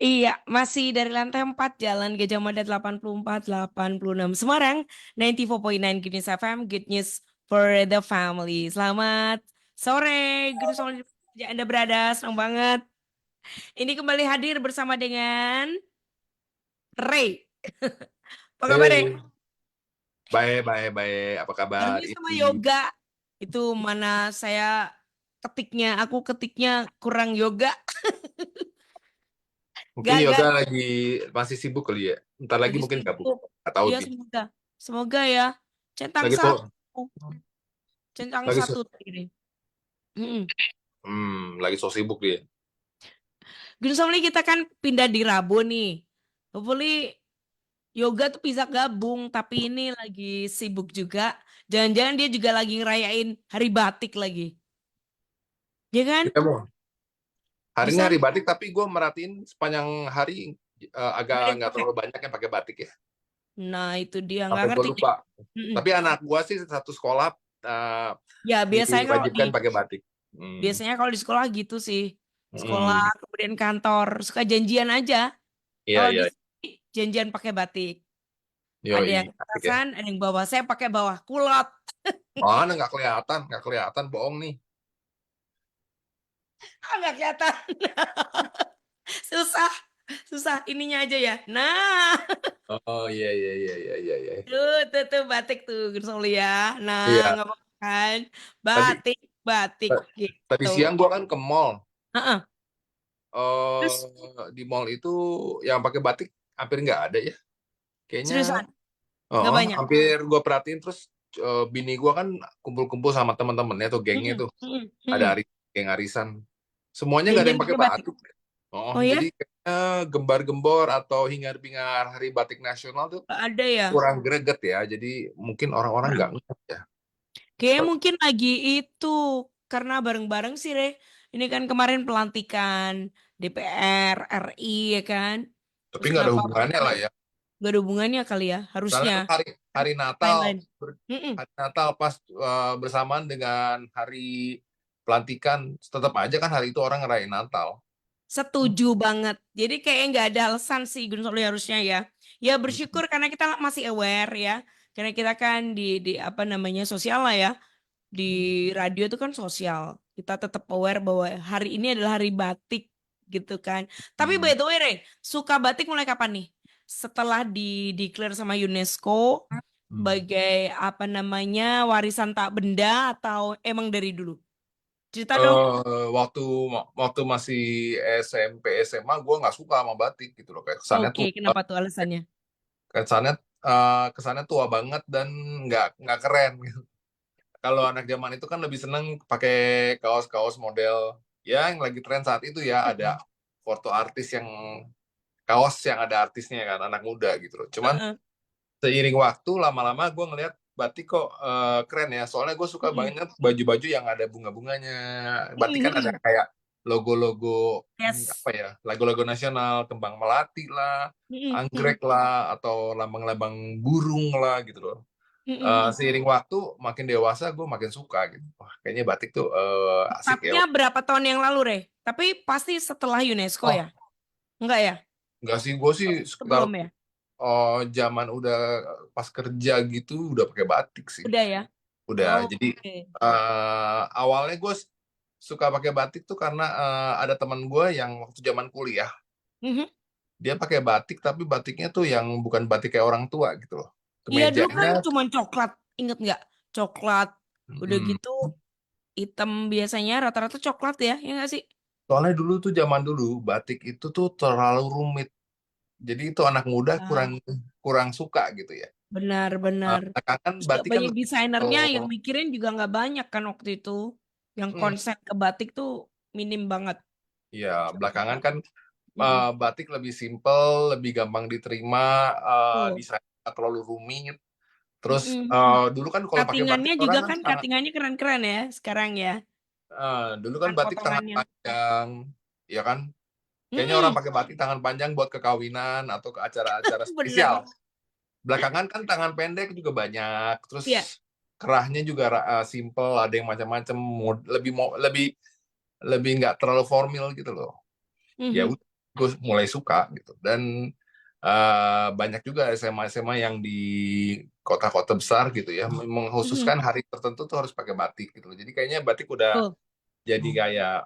Iya, masih dari lantai 4 Jalan Gajah Mada 84 86 Semarang 94.9 Good News FM, Good News for the Family. Selamat sore, Good News Family. Anda berada, senang banget. Ini kembali hadir bersama dengan Ray. Apa kabar, Ray? Hey, baik, baik, baik. Apa kabar? Harusnya sama Ini yoga. Itu mana saya aku ketiknya kurang yoga. mungkin Gak, Yoga lagi masih sibuk kali ya. Ntar lagi lagi mungkin gabung. sibuk. Nggak tahu Ya sih. semoga. Semoga ya. Centang Lagi satu. so, Centang lagi so, satu tadi. Mm-mm. lagi so sibuk dia. Gunung Somli kita kan pindah di Rabu nih. Hopefully yoga tuh bisa gabung, tapi ini lagi sibuk juga. Jangan-jangan dia juga lagi ngerayain hari batik lagi. Ya kan? Kita mau hari ini Bisa hari batik, tapi gue merhatiin sepanjang hari nggak ada agak yang nggak pakai. terlalu banyak yang pakai batik ya. Nah itu dia nggak Sampai gue ngerti. lupa. Mm-mm. Tapi anak gue sih satu sekolah uh, Ya diwajibkan pakai batik. biasanya kalau di sekolah gitu sih. Sekolah Hmm, kemudian kantor suka janjian aja. iya, Kalau di iya. sini janjian pakai batik. Ada Yoi, yang batik ya. atasan, ada yang bawah. Saya pakai bawah kulot. Oh, nggak kelihatan, bohong nih. Ah, nggak kelihatan. Susah, susah ininya aja ya. Nah, Oh, iya, iya, iya, iya, iya, iya. tuh batik tuh Gus Soli ya. Nah, Iya. nggak apa-apa kan. Tadi Batik, batik Tadi gitu. siang gua kan ke mall. Heeh. Terus Di mall itu yang pakai batik hampir nggak ada ya. Kayaknya seriusan, nggak banyak. hampir gua perhatiin terus bini gua kan kumpul-kumpul sama teman-temannya tuh gengnya Mm-mm, tuh. mm-mm, Ada mm-mm. geng arisan. Semuanya nggak ada Janjian yang pakai pakai batik. batik. Oh Jadi ya, kayaknya gembar-gembor atau hingar-bingar Hari Batik Nasional tuh nggak ada ya. kurang greget ya. Jadi mungkin orang-orang nggak Kurang. ngeh ya. Kayaknya mungkin lagi itu karena bareng-bareng sih, Re. Ini kan kemarin pelantikan DPR RI ya kan. Tapi Terus nggak ada kenapa hubungannya lah ya. gak ada hubungannya kali ya? Harusnya. Soalnya kan hari hari Natal Lain-lain. Mm-mm. hari Natal pas bersamaan dengan hari pelantikan, tetap aja kan hari itu orang ngerayain Natal. Setuju banget. Jadi kayak nggak ada alasan sih Gun Soli harusnya ya. Ya Hmm. bersyukur karena kita masih aware ya. Karena kita kan di apa namanya sosial lah ya. Di radio itu kan sosial. Kita tetap aware bahwa hari ini adalah hari batik gitu kan. Tapi by Hmm. the way, Re, suka batik mulai kapan nih? Setelah declare sama UNESCO Hmm. sebagai apa namanya warisan tak benda atau emang dari dulu? Cerita dong. Waktu waktu masih SMP SMA gue nggak suka sama batik gitu loh, kayak Oke, kenapa tuh alasannya? kesannya kesannya tua banget dan nggak keren gitu. Kalau anak zaman itu kan lebih seneng pakai kaos-kaos model ya yang lagi tren saat itu ya, ada foto artis yang kaos yang ada artisnya kan, anak muda gitu loh. Cuman Heeh. seiring waktu lama-lama gue ngeliat batik kok keren ya, soalnya gue suka Mm-mm. banget baju-baju yang ada bunga-bunganya. Batik kan ada Mm-mm. kayak logo-logo, apa Yes. ya, lagu-lagu nasional, kembang melati lah, Mm-mm. anggrek Mm-mm. lah, atau lambang-lambang burung lah gitu loh. Mm-mm. Seiring waktu makin dewasa gue makin suka gitu. Wah, kayaknya batik tuh asik ya. Tepatnya berapa tahun yang lalu, Re? Tapi pasti setelah UNESCO Oh, ya? Enggak ya? enggak sih, gue sih sekitar Sebelum ya? zaman udah pas kerja gitu udah pakai batik sih. Udah ya? Udah. Oh, Jadi oke. awalnya gue suka pakai batik tuh karena ada teman gue yang waktu zaman kuliah Mhm. dia pakai batik, tapi batiknya tuh yang bukan batik kayak orang tua gitu loh. Iya dulu kan Kemejanya, cuma coklat, inget nggak? Coklat. Udah mm, gitu hitam biasanya rata-rata coklat ya, ya nggak sih? soalnya dulu tuh zaman dulu batik itu tuh terlalu rumit. Jadi itu anak muda kurang Ah, kurang suka gitu ya. benar-benar. Kan Terus juga batik kan banyak lebih desainernya yang simple. mikirin juga nggak banyak kan waktu itu. Yang Hmm, konsen ke batik tuh minim banget. ya belakangan kan Mm-mm. batik lebih simple, lebih gampang diterima, Tuh. desainnya nggak terlalu rumit. Terus Mm-mm. dulu kan kalau pakai batik Cuttingannya orang juga kan kan sangat cuttingannya keren-keren ya sekarang ya. dulu kan Kan batik tangan potongannya. panjang, ya kan? Kayaknya orang Mm-mm. pakai batik tangan panjang buat ke kawinan atau ke acara-acara spesial. Bener. Belakangan kan tangan pendek juga banyak, terus Iya. kerahnya juga simple, ada yang macam-macam, lebih lebih lebih nggak terlalu formal gitu loh. Ya Mhm. udah. gue mulai suka gitu. Dan banyak juga SMA-SMA yang di kota-kota besar gitu ya Mm-mm. mengkhususkan hari tertentu tuh harus pakai batik gitu. Jadi kayaknya batik udah Tuh. jadi kayak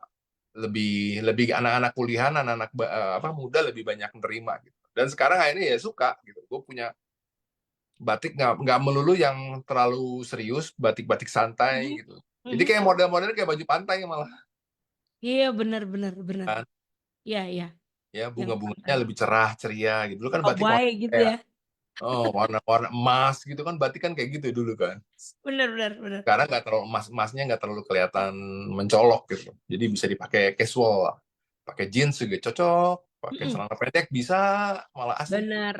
lebih lebih anak-anak kuliahan, anak-anak apa muda lebih banyak menerima gitu. Dan sekarang akhirnya ya suka gitu. Gue punya batik nggak melulu yang terlalu serius, batik-batik santai Mhm. gitu. Jadi Mhm. kayak model-model kayak baju pantai malah Iya benar benar benar. kan. Iya iya. Ya Yang bunga-bunganya pantai. lebih cerah, ceria gitu. Dulu kan batik warna Cowboy gitu kayak ya. warna-warna emas gitu kan, batik kan kayak gitu dulu kan. Benar benar benar. Sekarang nggak terlalu emasnya nggak terlalu kelihatan mencolok gitu. Jadi bisa dipakai casual lah. Pakai jeans juga cocok, pakai Mm-mm. celana pendek bisa, malah asik Benar.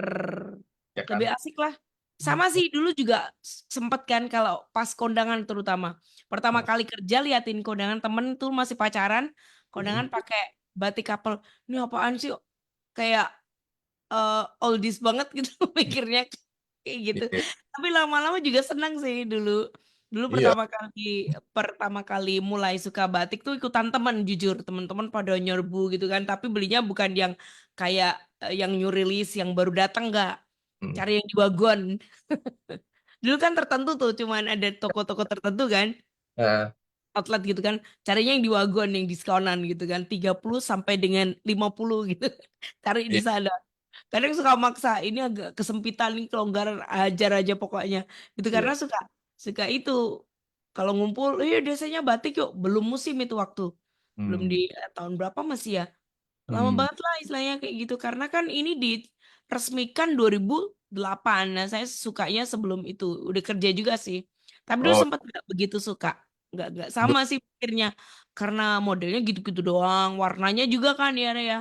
ya Lebih kan. asik lah. Sama sih dulu juga sempet kan kalau pas kondangan terutama. Pertama kali kerja liatin kondangan temen tuh masih pacaran, kondangan pakai batik couple. Ini apaan sih? Kayak oldies banget gitu mikirnya kayak gitu. Iya, Tapi lama-lama juga senang sih dulu. Dulu iya. pertama kali mulai suka batik tuh ikutan teman jujur. Teman-teman pada nyerbu gitu kan, tapi belinya bukan yang kayak yang new release yang baru datang nggak. Hmm. Cari yang di wagon. Dulu kan tertentu tuh cuman ada toko-toko tertentu kan, Nah, outlet gitu kan. Carinya yang di wagon yang diskonan gitu kan, 30 sampai dengan 50 gitu. Cari di iya, sana. Kadang suka maksa, ini agak kesempitan nih kelonggaran ajar aja pokoknya. Itu iya. karena suka suka itu. Kalau ngumpul, iya biasanya batik yuk. Belum musim itu waktu. Belum di Hmm. tahun berapa masih ya. Lama Hmm. banget lah istilahnya kayak gitu. Karena kan ini diresmikan 2008. Nah saya sukanya sebelum itu. Udah kerja juga sih. Tapi dulu Oh, sempat nggak begitu suka. Nggak sama sih pikirnya. Karena modelnya gitu-gitu doang. Warnanya juga kan ya, ya.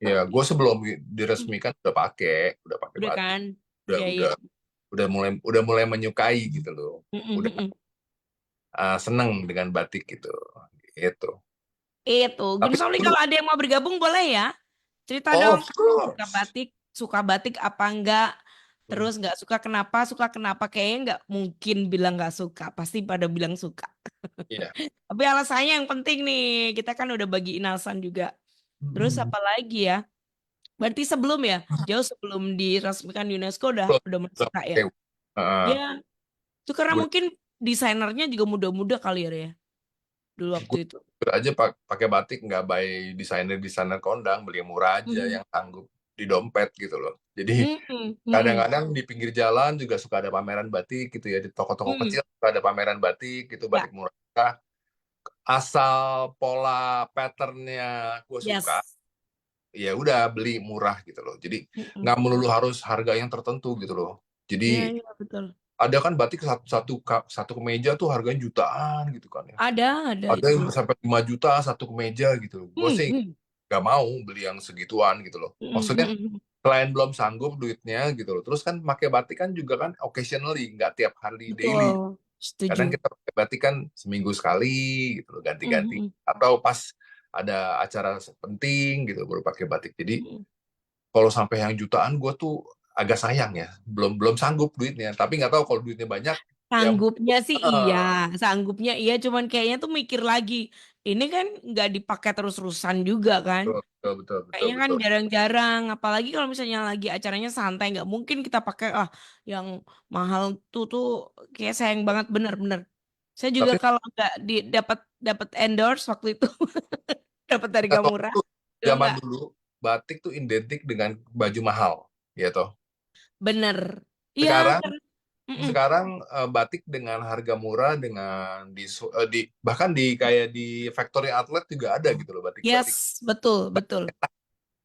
ya, gue sebelum diresmikan udah pakai Udah batik, kan? udah Iya, iya. udah udah mulai menyukai gitu loh, Mm-mm, udah mm-mm. seneng dengan batik gitu, gitu. Itu, Gun Tapi Somli dulu, kalau ada yang mau bergabung boleh ya. Cerita oh dong, of course. suka batik apa enggak? Terus nggak suka kenapa? Kayaknya nggak mungkin bilang nggak suka, pasti pada bilang suka. Iya. Tapi alasannya yang penting nih, kita kan udah bagiin alasan juga. Terus Hmm. apa lagi ya? Berarti sebelum ya, jauh sebelum diresmikan UNESCO udah mulai suka ya. Oke. Ya, itu karena Gue mungkin desainernya juga muda-muda kali ya, ya, dulu waktu gue itu. aja pakai batik nggak by desainer kondang, beli yang murah aja Mhm. yang sanggup di dompet gitu loh. Jadi Mhm, mhm, kadang-kadang di pinggir jalan juga suka ada pameran batik gitu ya, di toko-toko mhm. kecil suka ada pameran batik gitu, Ya, batik murah. Asal pola patternnya gue suka, yes. ya udah beli murah gitu loh. Jadi Mm-mm. nggak melulu harus harga yang tertentu gitu loh. Iya, Jadi iya, betul. ada kan batik satu kemeja tuh harganya jutaan gitu kan ya. Ada Ada itu. yang sampai 5 juta satu kemeja gitu. Gue Hmm, sih hmm, nggak mau beli yang segituan gitu loh. hmm, Maksudnya hmm, hmm. selain belum sanggup duitnya gitu loh. Terus kan pakai batik kan juga kan occasionally, nggak tiap hari daily. Betul, Kadang setuju. kita pakai batik kan seminggu sekali gitu loh, Hmm, ganti-ganti. hmm, Atau pas ada acara penting gitu baru pakai batik. Jadi hmm. kalau sampai yang jutaan gue tuh agak sayang ya. Belum belum sanggup duitnya. Tapi nggak tahu kalau duitnya banyak ya Sanggupnya sih iya, eh, sanggupnya iya, cuman kayaknya tuh mikir lagi. Ini kan nggak dipakai terus-terusan juga kan. betul betul betul betul Kayaknya kan betul. jarang-jarang, apalagi kalau misalnya lagi acaranya santai, nggak mungkin kita pakai yang mahal tuh kayak sayang banget bener-bener. Saya juga Tapi kalau nggak dapat dapat endorse waktu itu dapat harga nggak tahu murah, tuh, juga zaman nggak dulu batik tuh identik dengan baju mahal gitu. bener. Iya, Sekarang karena mm-mm. sekarang batik dengan harga murah dengan bahkan di kayak di factory outlet juga ada gitu loh batik-batik Yes, betul, betul.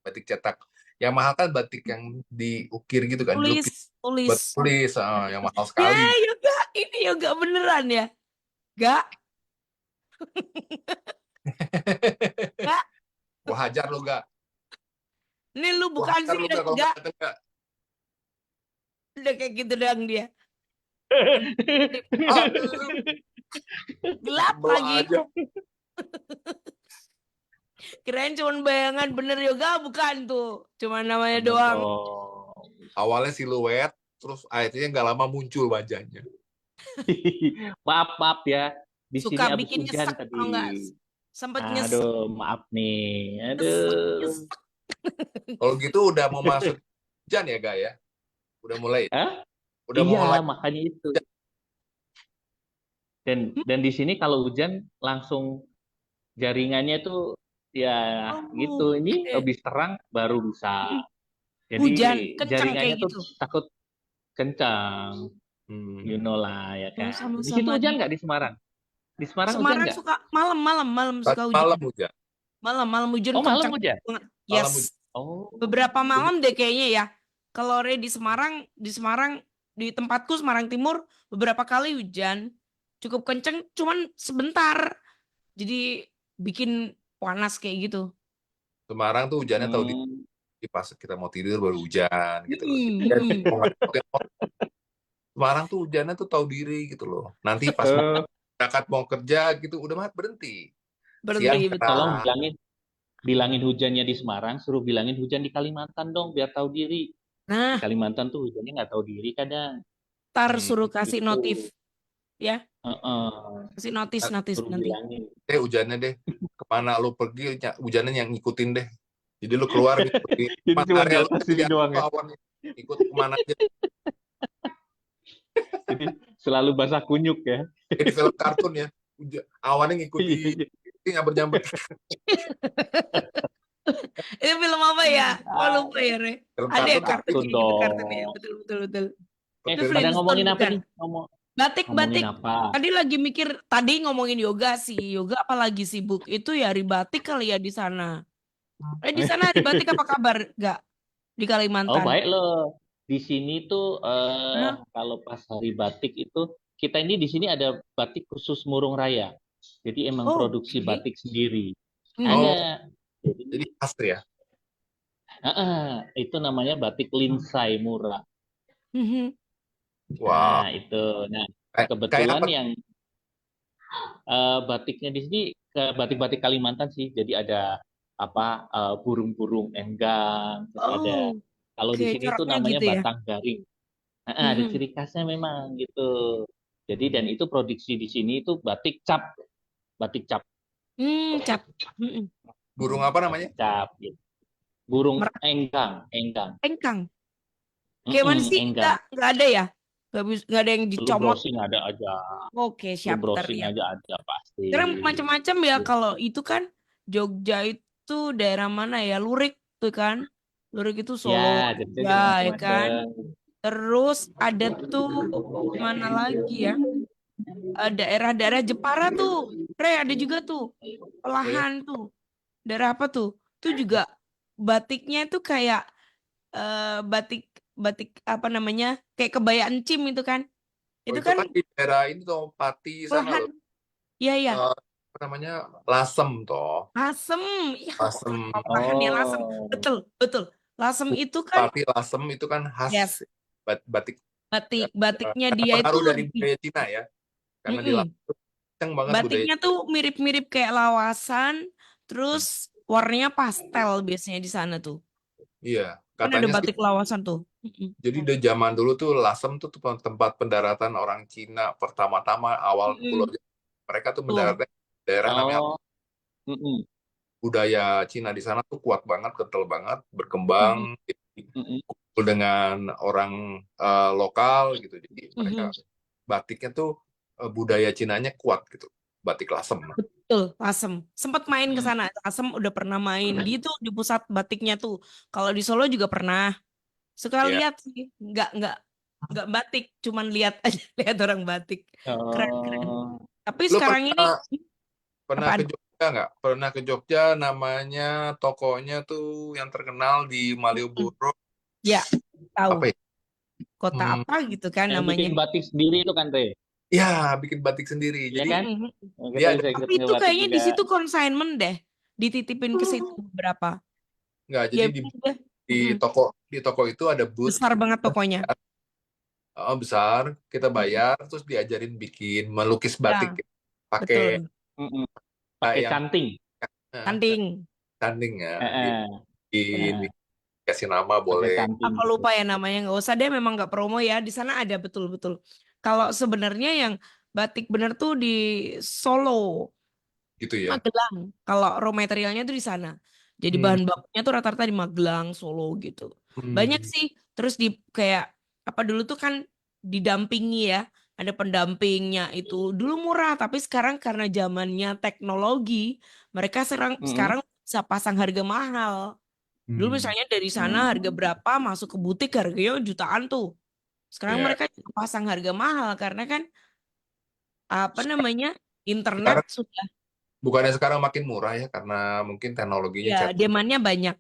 batik cetak. Yang mahal kan batik yang diukir gitu kan, dilukis Tulis, tulis. buat tulis yang mahal Ya, sekali. yoga, ini yoga beneran ya? Gak, gak. Gua hajar lo gak? Ini lu Gua bukan hajar sih, lo gak kalau nggak gak. dateng gak? Udah kayak gitu doang dia. Aduh, Gelap bawa lagi. aja. Kirain cuma bayangan bener yoga, bukan tuh. Cuma namanya Bener doang. dong. Awalnya siluet, terus akhirnya nggak lama muncul wajahnya. Maaf, maaf ya. Di Suka sini habis bikin hujan nyesek tadi. tau nggak? Sempet nyesek, Aduh, maaf nih. nyesek, Aduh. nyesek. Kalau gitu udah mau masuk hujan ya, Ga ya? Udah mulai. Hah? Udah mau mulai. Iya, makanya itu. Dan di sini kalau hujan langsung jaringannya tuh ya gitu. Oh, Ini oke. habis terang baru bisa. Mm. Jadi Hujan kencang kayak jaringannya tuh gitu. takut kencang. You Hmm. know lah ya Oh, kan. Di situ sama-sama hujan di nggak di Semarang? Di Semarang hujan Semarang nggak? suka malam suka Tadi hujan. malam hujan. Malam hujan Oh, malam kencang hujan. banget. Malam Yes. hujan. Oh. Beberapa Jadi malam deh kayaknya ya. Kalau Re di tempatku Semarang Timur beberapa kali hujan. Cukup kenceng cuman sebentar. Jadi bikin panas kayak gitu. Semarang tuh hujannya tahu diri. Hmm. Pas kita mau tidur baru hujan gitu loh. Mm-mm, Jadi mm-mm. mau ngeliatin orang, Semarang tuh hujannya tuh tahu diri gitu loh. Nanti pas mau Eh, berangkat mau kerja gitu udah mah berhenti. Siang Berhenti betul. tolong cerah. bilangin hujannya di Semarang, suruh bilangin hujan di Kalimantan dong, biar tahu diri. Di Nah, Kalimantan tuh hujannya nggak tahu diri kadang. ntar Hmm. suruh kasih notif Gitu. ya. Heeh. Kasih notis Suruh nanti. bilangin. Hujannya deh. Kemana lu pergi hujannya yang ngikutin deh. Jadi lu keluar ngikutin Jadi mana cuma di area lu atas sini lihat doang tuh ya. awannya ikut kemana aja. Jadi selalu basah kunyuk ya. Kayak di film kartun ya. Awannya ngikuti Iya, iya. nyamber-nyamber. Itu film apa ya? Oh Ah, lupa ya, Re. Film Ada ya kartun kartun kartun kayak gitu kartunnya ya. dong. Betul betul betul. Itu film Pada Flintstone ngomongin apa bukan? nih? Ngomongin Batik. apa? Tadi lagi mikir, tadi ngomongin yoga sih. Yoga apalagi sibuk. Itu ya hari batik kali ya di sana. Di sana hari batik apa kabar? Gak? Di Oh, Kalimantan. baik loh. Di sini tuh Hah? kalau pas hari batik itu kita ini di sini ada batik khusus Murung Raya. Jadi emang Oh, produksi oke. batik sendiri. Mhm. Oh, Ada. Jadi jadi khas ya. itu namanya batik Linsai Murah. Mhm. Wow. Nah, itu. Nah, Kayak kebetulan apa? yang batiknya di sini batik-batik Kalimantan sih. Jadi ada apa burung-burung enggang, terus ada Oh, kalau oke. di sini tuh Coraknya namanya gitu ya. batang garing. Ada Mhm. ciri khasnya memang gitu. Jadi dan itu produksi di sini itu batik cap, Cap. Mhm. Burung apa namanya? batik cap. Gitu. Burung Merak enggang, engkang. Kayak mana sih? enggang. Nggak ada ya? Nggak ada yang Lu dicomot. browsing ada aja, Oke, lu siap browsing teriak. aja ada pasti. Sekarang macam-macam ya kalau itu kan Jogja itu daerah mana ya? Lurik tuh kan. Lurik itu Ya, Solo jadi ya, juga ya kan. macam-macam. Terus ada tuh mana lagi ya? Daerah-daerah Jepara tuh. Ada juga tuh. Oh ya, Pelahan tuh. Daerah apa tuh? Itu juga batiknya itu kayak batik batik apa namanya? Kayak kebaya encim itu kan. oh Itu itu kan kan di daerah ini tuh Pati sana pelahan. loh. Iya, iya. Apa namanya? Lasem toh. Lasem, iya kok Lasem. kenapa bahan ya lasem. Oh, Betul, betul. Lasem itu kan, Pati Lasem itu kan khas yes, batik. batiknya Karena dia itu pengaruh dari lebih, budaya Cina ya. Karena di mm-mm. Lasem tuh kenceng banget budaya. Batiknya tuh mirip-mirip kayak lawasan, terus warnanya pastel biasanya di sana tuh. Iya, Kan ada katanya sih. batik lawasan tuh. Mm-mm. Jadi dari zaman dulu tuh Lasem tuh tempat pendaratan orang Cina pertama-tama awal ke Pulau Mm-mm. Jawa. Mereka tuh Tuh, mendaratnya di daerah namanya oh, mm-mm, budaya Cina di sana tuh kuat banget, kental banget, mhm, berkembang mm-mm, kumpul dengan orang lokal gitu. Jadi mereka mhm. batiknya tuh budaya Cinanya kuat gitu. Batik Lasem. Betul, Lasem. Sempat main ke mm. sana. Lasem udah pernah main. Di pusat batiknya tuh. Kalau di Solo juga pernah. Suka Ya. lihat sih, nggak batik, cuman lihat aja, lihat orang batik. Keren, keren. Oh, Tapi Lu sekarang ini pernah ke apaan? Jogja nggak? Pernah ke Jogja namanya tokonya tuh yang terkenal di Mm-mm. Malioboro Ya, apa tahu. ya? Kota Hmm, apa gitu kan yang namanya. bikin batik sendiri itu kan, Re? ya bikin batik sendiri. Iya Jadi kan? Mm-mm. Kita dia ada bisa ikut Tapi itu ngebatik kayaknya di juga. situ consignment deh, dititipin ke situ beberapa. nggak. Ya Jadi udah. di Mm-mm. toko itu ada booth Besar banget tokonya. besar. Kita Mm-mm. bayar terus diajarin bikin melukis batik Ya, pakai betul. Mm-mm. Pakai yang canting. Tanding. tanding ya. Eh, eh, eh, Dikasih nama pakai boleh. canting. Aku lupa ya namanya, nggak usah deh, memang nggak promo ya. Di sana ada betul-betul. Kalau sebenarnya yang batik bener tuh di Solo, Gitu ya. Magelang. Kalau raw materialnya tuh di sana. Jadi Hmm. bahan bakunya tuh rata-rata di Magelang, Solo gitu. Banyak Hmm. sih. Terus di kayak apa dulu tuh kan didampingi ya. Ada pendampingnya itu. Dulu murah, tapi sekarang karena zamannya teknologi, mereka sekarang bisa pasang harga mahal. Dulu Hmm. misalnya dari sana harga berapa, masuk ke butik harganya jutaan tuh. Sekarang Ya. mereka juga pasang harga mahal karena kan apa namanya internet Sekarang sudah bukannya sekarang makin murah ya karena mungkin teknologinya ya cetak. demandnya banyak.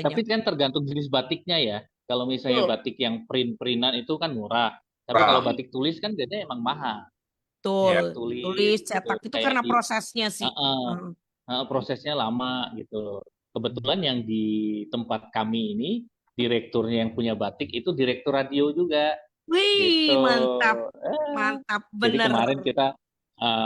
Tapi kan tergantung jenis batiknya ya. Kalau misalnya Betul, batik yang print-printan itu kan murah. Tapi kalau Murah. batik tulis kan biasanya emang mahal. betul. Ya. Batik tulis Tulis, gitu. cetak itu Kayak karena di prosesnya sih. Heeh, Heeh. prosesnya lama gitu. Kebetulan yang di tempat kami ini direkturnya yang punya batik itu direktur radio juga Wih, gitu. mantap, Eh, mantap, Jadi bener. kemarin kita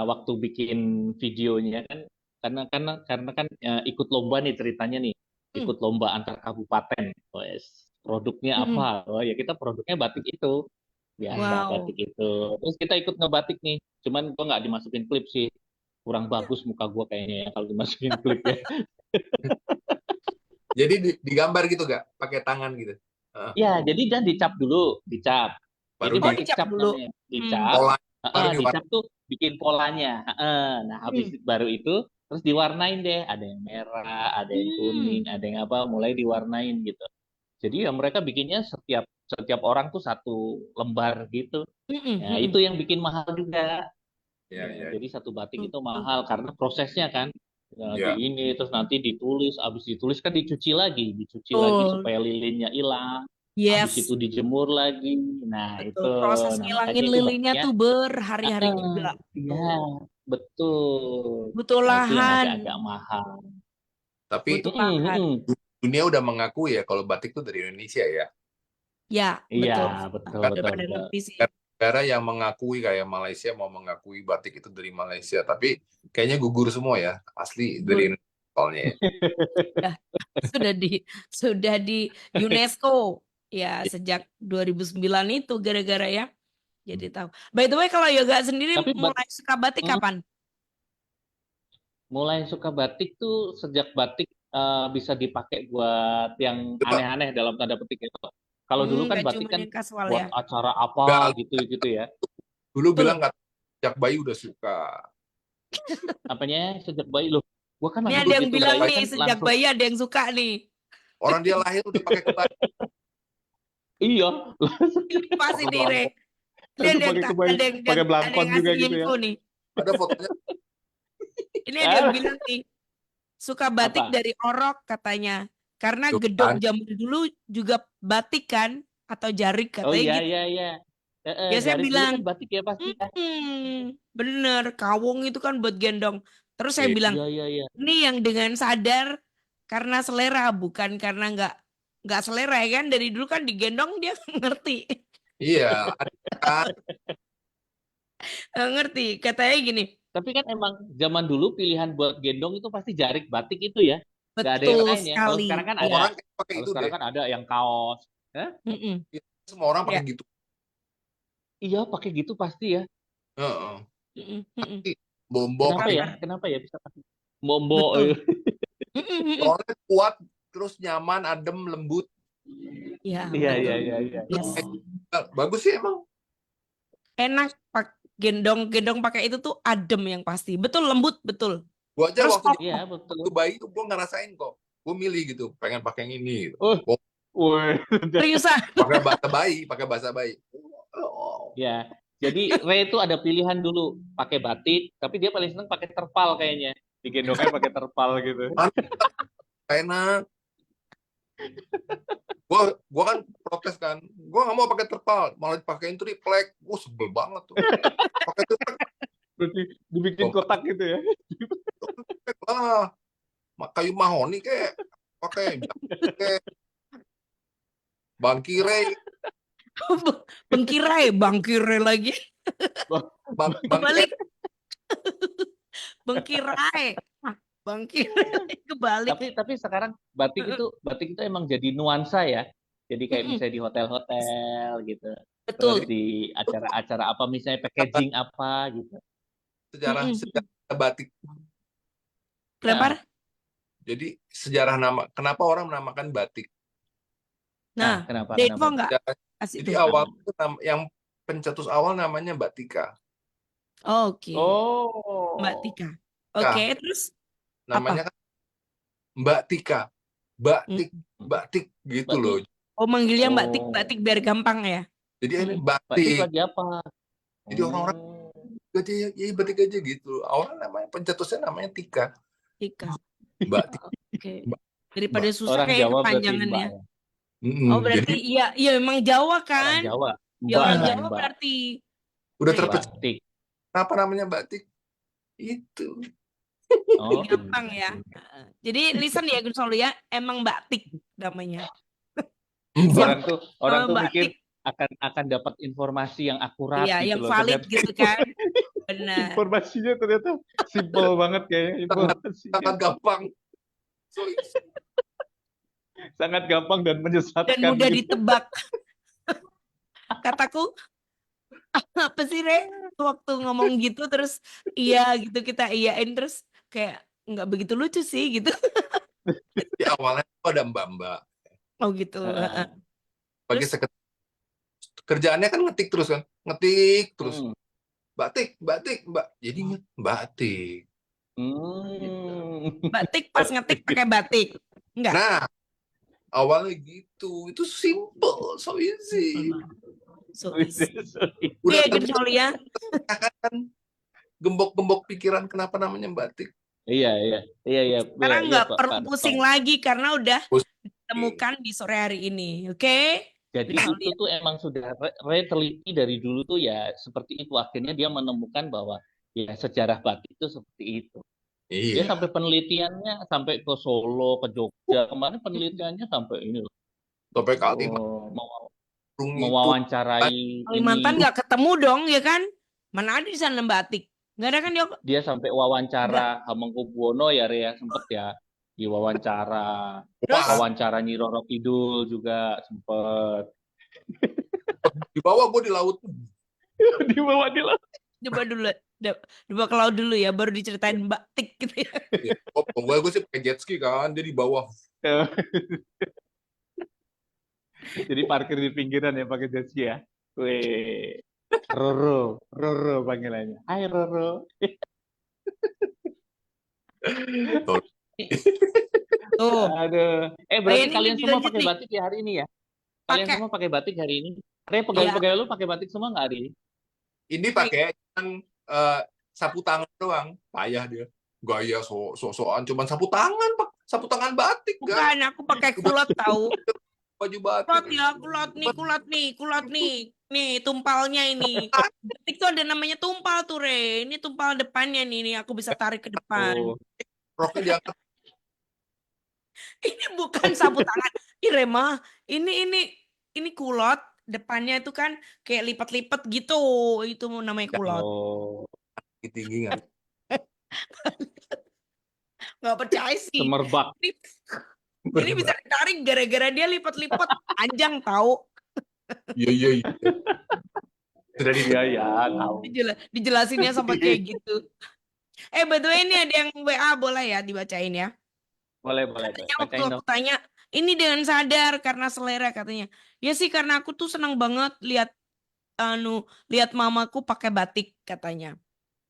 waktu bikin videonya kan karena kan ikut lomba nih ceritanya nih. Hmm, Ikut lomba antar kabupaten. Wes, produknya mm-mm. apa? Oh ya kita produknya batik itu. Biasa Wow. batik itu. Terus kita ikut ngebatik nih. Cuman gua nggak dimasukin klip sih. Kurang bagus muka gua kayaknya ya kalau dimasukin klip ya. Jadi digambar gitu gak? Pakai tangan gitu. Heeh. Ya, jadi kan dicap dulu, dicap. Ini Baru Oh, di batik dicap cap dulu. namanya. Hmm. Dicap, pola, baru diwarna. dicap tuh bikin polanya. Nah, habis Hmm. baru itu terus diwarnain deh. Ada yang merah, ada yang kuning, Hmm. ada yang apa, mulai diwarnain gitu. Jadi ya mereka bikinnya setiap setiap orang tuh satu lembar gitu. Mm-mm, Ya, itu mm-mm. yang bikin mahal juga. Ya, Ya, ya, jadi satu batik Tuh, itu tuh. mahal karena prosesnya kan. Ya, di ya. ini terus nanti ditulis, habis ditulis kan dicuci lagi Betul. supaya lilinnya hilang. Habis itu Yes, dijemur lagi. Nah, betul. itu Proses nah ngilangin makanya itu lilinnya batiknya tuh berhari-hari juga. iya, Tuh. betul. Butuh Nah, itu yang lahan, agak-agak mahal. Tapi butuh Mm-mm, lahan. mm-mm. dunia udah mengakui ya kalau batik itu dari Indonesia ya. Ya, Iya, betul. betul, Kan betul, Udah pada betul. ngerti sih. negara yang mengakui kayak Malaysia mau mengakui batik itu dari Malaysia, tapi kayaknya gugur semua ya, asli dari Gugur. Indonesia soalnya ya. Ya, sudah di sudah di UNESCO ya sejak 2009 itu gara-gara ya. Jadi tahu. By the way, kalau yoga sendiri Tapi mulai suka batik mm, kapan? mulai suka batik tuh sejak batik bisa dipakai buat yang Coba aneh-aneh dalam tanda petik itu. Kalau dulu kan Nggak batik cuma kan yang kasual ya. buat acara enggak, apa gitu gitu ya. dulu bilang Betul. nggak, sejak bayi udah suka. Apanya sejak bayi loh. Gua kan Ini waktu ada yang begitu bilang bayi nih kan sejak langsung bayi ada yang suka nih. Orang dia lahir udah pakai kebaya. iya, Ini pasti Pakai nih Re. belangko. Ini langsung pakai kebaya, pakai ada yang belangkon juga ngasih gitu ya. info nih. Ada fotonya. Ini ada yang Ah, bilang nih suka batik apa? dari orok katanya. Karena Tuh gedong kan. zaman dulu juga batik kan atau jarik Oh katanya iya gitu. iya iya. Ya saya Jarik dulu bilang, kan batik ya pasti ya. bener, kawung itu kan buat gendong. Terus saya Iya. bilang, Iya iya iya. ini yang dengan sadar karena selera, bukan karena nggak selera ya kan. Dari dulu kan digendong dia ngerti. Iya, ada kan. Ngerti. Katanya gini, Tapi kan emang zaman dulu pilihan buat gendong itu pasti jarik batik itu ya. Gak ada yang betul lain ya. Kalau sekarang sekali. kan Semua ada. orang kayak pakai Kalau itu sekarang deh. kan ada yang kaos. Hah? Mm-mm. Iya, semua orang Ya. pakai gitu. Iya pakai gitu pasti ya. Heeh. Mm-mm. Mm-mm. Pasti Bombo Kenapa pakai ya? gitu. Kenapa ya bisa pakai? Mombo. Betul. Mm-mm. Mm-mm. Soalnya kuat, terus nyaman, adem, lembut. Ya, Iya iya betul. iya iya. Yes. Bagus sih emang. Enak gendong pakai itu tuh adem yang pasti. Betul, lembut, betul. Gua aja Terus Iya kokoh. betul. waktu bayi tuh gua ngerasain kok. Gua milih gitu, pengen pakai yang ini gitu. Oh, Gua woi. Seriusan. pakai bahasa bayi. Oh. Ya, jadi Ray itu ada pilihan dulu pakai batik, tapi dia paling seneng pakai terpal kayaknya. Digendongnya pakai terpal gitu. Enak. Gua kan protes kan. Gua nggak mau pakai terpal, malah dipakein triplek. Gua sebel banget tuh. Pakai triplek Terus dibikin kotak gitu ya. lah. Kayu mahoni kayak pakai bangkire, Bangkirai lagi. bangkire. Kebalik, bengkirai. Ah, bangkirai kebalik. Tapi sekarang batik itu emang jadi nuansa ya. Jadi kayak Mm-mm. misalnya di hotel-hotel gitu. Terus Betul. di acara-acara apa misalnya packaging apa gitu. Sejarah Mm-mm. sejarah batik. Nah, Kenapa? Jadi sejarah kenapa orang menamakan batik? Nah, Kenapa? ada info Kenapa? nggak? Ya, Kasih jadi tuh. awal itu yang pencetus awal namanya Mbak Tika. Oke, Mbak Oh, Tika. Oke, Tika, terus apa? namanya kan Mbak Tika, Mbak Hmm, Tik, Mbak Tik gitu loh. batik. Oh, manggilnya Mbak Oh, Tik biar gampang ya. Jadi ini Hmm. batik batik. lagi apa? Jadi orang-orang Hmm, aja ya batik aja gitu. Awalnya namanya pencetusnya namanya Tika. Tika. Mbak Tika. Oke. Mbak, Daripada Mbak. susah orang kayak Jawa berarti Mbak kepanjangannya. ya. Oh, Jadi berarti iya, iya emang Jawa Orang kan? Jawa, Ya Mbak orang kan Jawa Mbak. berarti. udah Nah, terpecah. Batik. Kenapa namanya batik? Itu. Oh, gampang ya. Jadi listen ya Gus Solo ya, emang batik namanya. Mbak. orang Nama tuh mikir batik, akan dapat informasi yang akurat iya gitu yang loh. valid Ternyata gitu kan. Benar. informasinya ternyata simple banget kayaknya sangat informasinya. sangat gampang. So easy. Sangat gampang dan Dan menyesatkan mudah gitu. ditebak. Kataku, apa sih Re? Waktu ngomong gitu terus iya gitu kita iyain terus kayak nggak begitu lucu sih gitu. Jadi awalnya itu ada mbak-mbak. Oh gitu. Heeh. Bagi Terus kerjaannya kan ngetik terus kan. Ngetik terus. Hmm. Batik, batik, mbak. Jadinya batik. Hmm. batik pas ngetik pakai batik. Enggak. Nah, awalnya gitu. Itu simple, so easy. So easy. Udah Iya Gus terbiasa Solo ya. kan gembok-gembok pikiran kenapa namanya batik. Iya, iya. Iya, iya. Iya, Sekarang iya, nggak Pak perlu pusing Tom. lagi karena udah Pusing. ditemukan di sore hari ini. Oke? Jadi Gus Solo itu ya. tuh emang sudah teliti dari dulu tuh ya seperti itu. Akhirnya dia menemukan bahwa ya sejarah batik itu seperti itu. Dia Iya. sampai penelitiannya sampai ke Solo, ke Jogja. Kemarin penelitiannya sampai ini loh. Sampai Kalimantan itu. Mewawancarai Kalimantan ini. nggak ketemu dong ya kan? Mana ada di sana batik? Nggak ada kan dia? Dia sampai Ada. wawancara Hamengkubuwono ya, Rea, sempet ya diwawancara. Terus Wah, Wawancara Nyi Roro Kidul juga sempet. di bawah gue di laut. Dibawa di laut. coba dulu, coba ke laut dulu ya, baru diceritain batik gitu ya. Ya, gue sih pakai jet ski kan, dia di bawah. Jadi parkir di pinggiran ya pakai jet ski ya. Wih. Roro, Roro panggilannya. Hai Roro. Tuh. Tuh, Aduh. oh ya Berarti ini kalian semua dilanjut pakai nih, batik ya hari ini ya? Kalian pakai semua pakai batik hari ini? Rea, ya pegawai-pegawai lu pakai batik semua nggak hari ini? Ini pakai kan sapu tangan doang. Payah dia. Gaya so-soan cuman sapu tangan, Pak. Sapu tangan batik kan. bukan aku pakai Udah kulot tahu. baju batik. Kulot ya, kulot nih tumpalnya ini. Batik tuh ada namanya tumpal tuh Re. Ini tumpal depannya nih aku bisa tarik ke depan. Oh, Roknya diangkat. Ini bukan sapu tangan. Ih Rema, ini kulot depannya itu kan kayak lipat-lipat gitu. Itu namanya kulot. oh, Tinggi kan. Nggak percaya sih. semerbak. Ini bisa ditarik gara-gara dia lipat-lipat panjang tahu. Iya. Sudah di Iya, ya, tahu. Dijelasinnya sampai kayak gitu. By the way ini ada yang WA boleh ya dibacain ya. Boleh. Katanya waktu Bacain aku dong. tanya, ini dengan sadar karena selera katanya. Ya sih karena aku tuh senang banget lihat mamaku pakai batik katanya.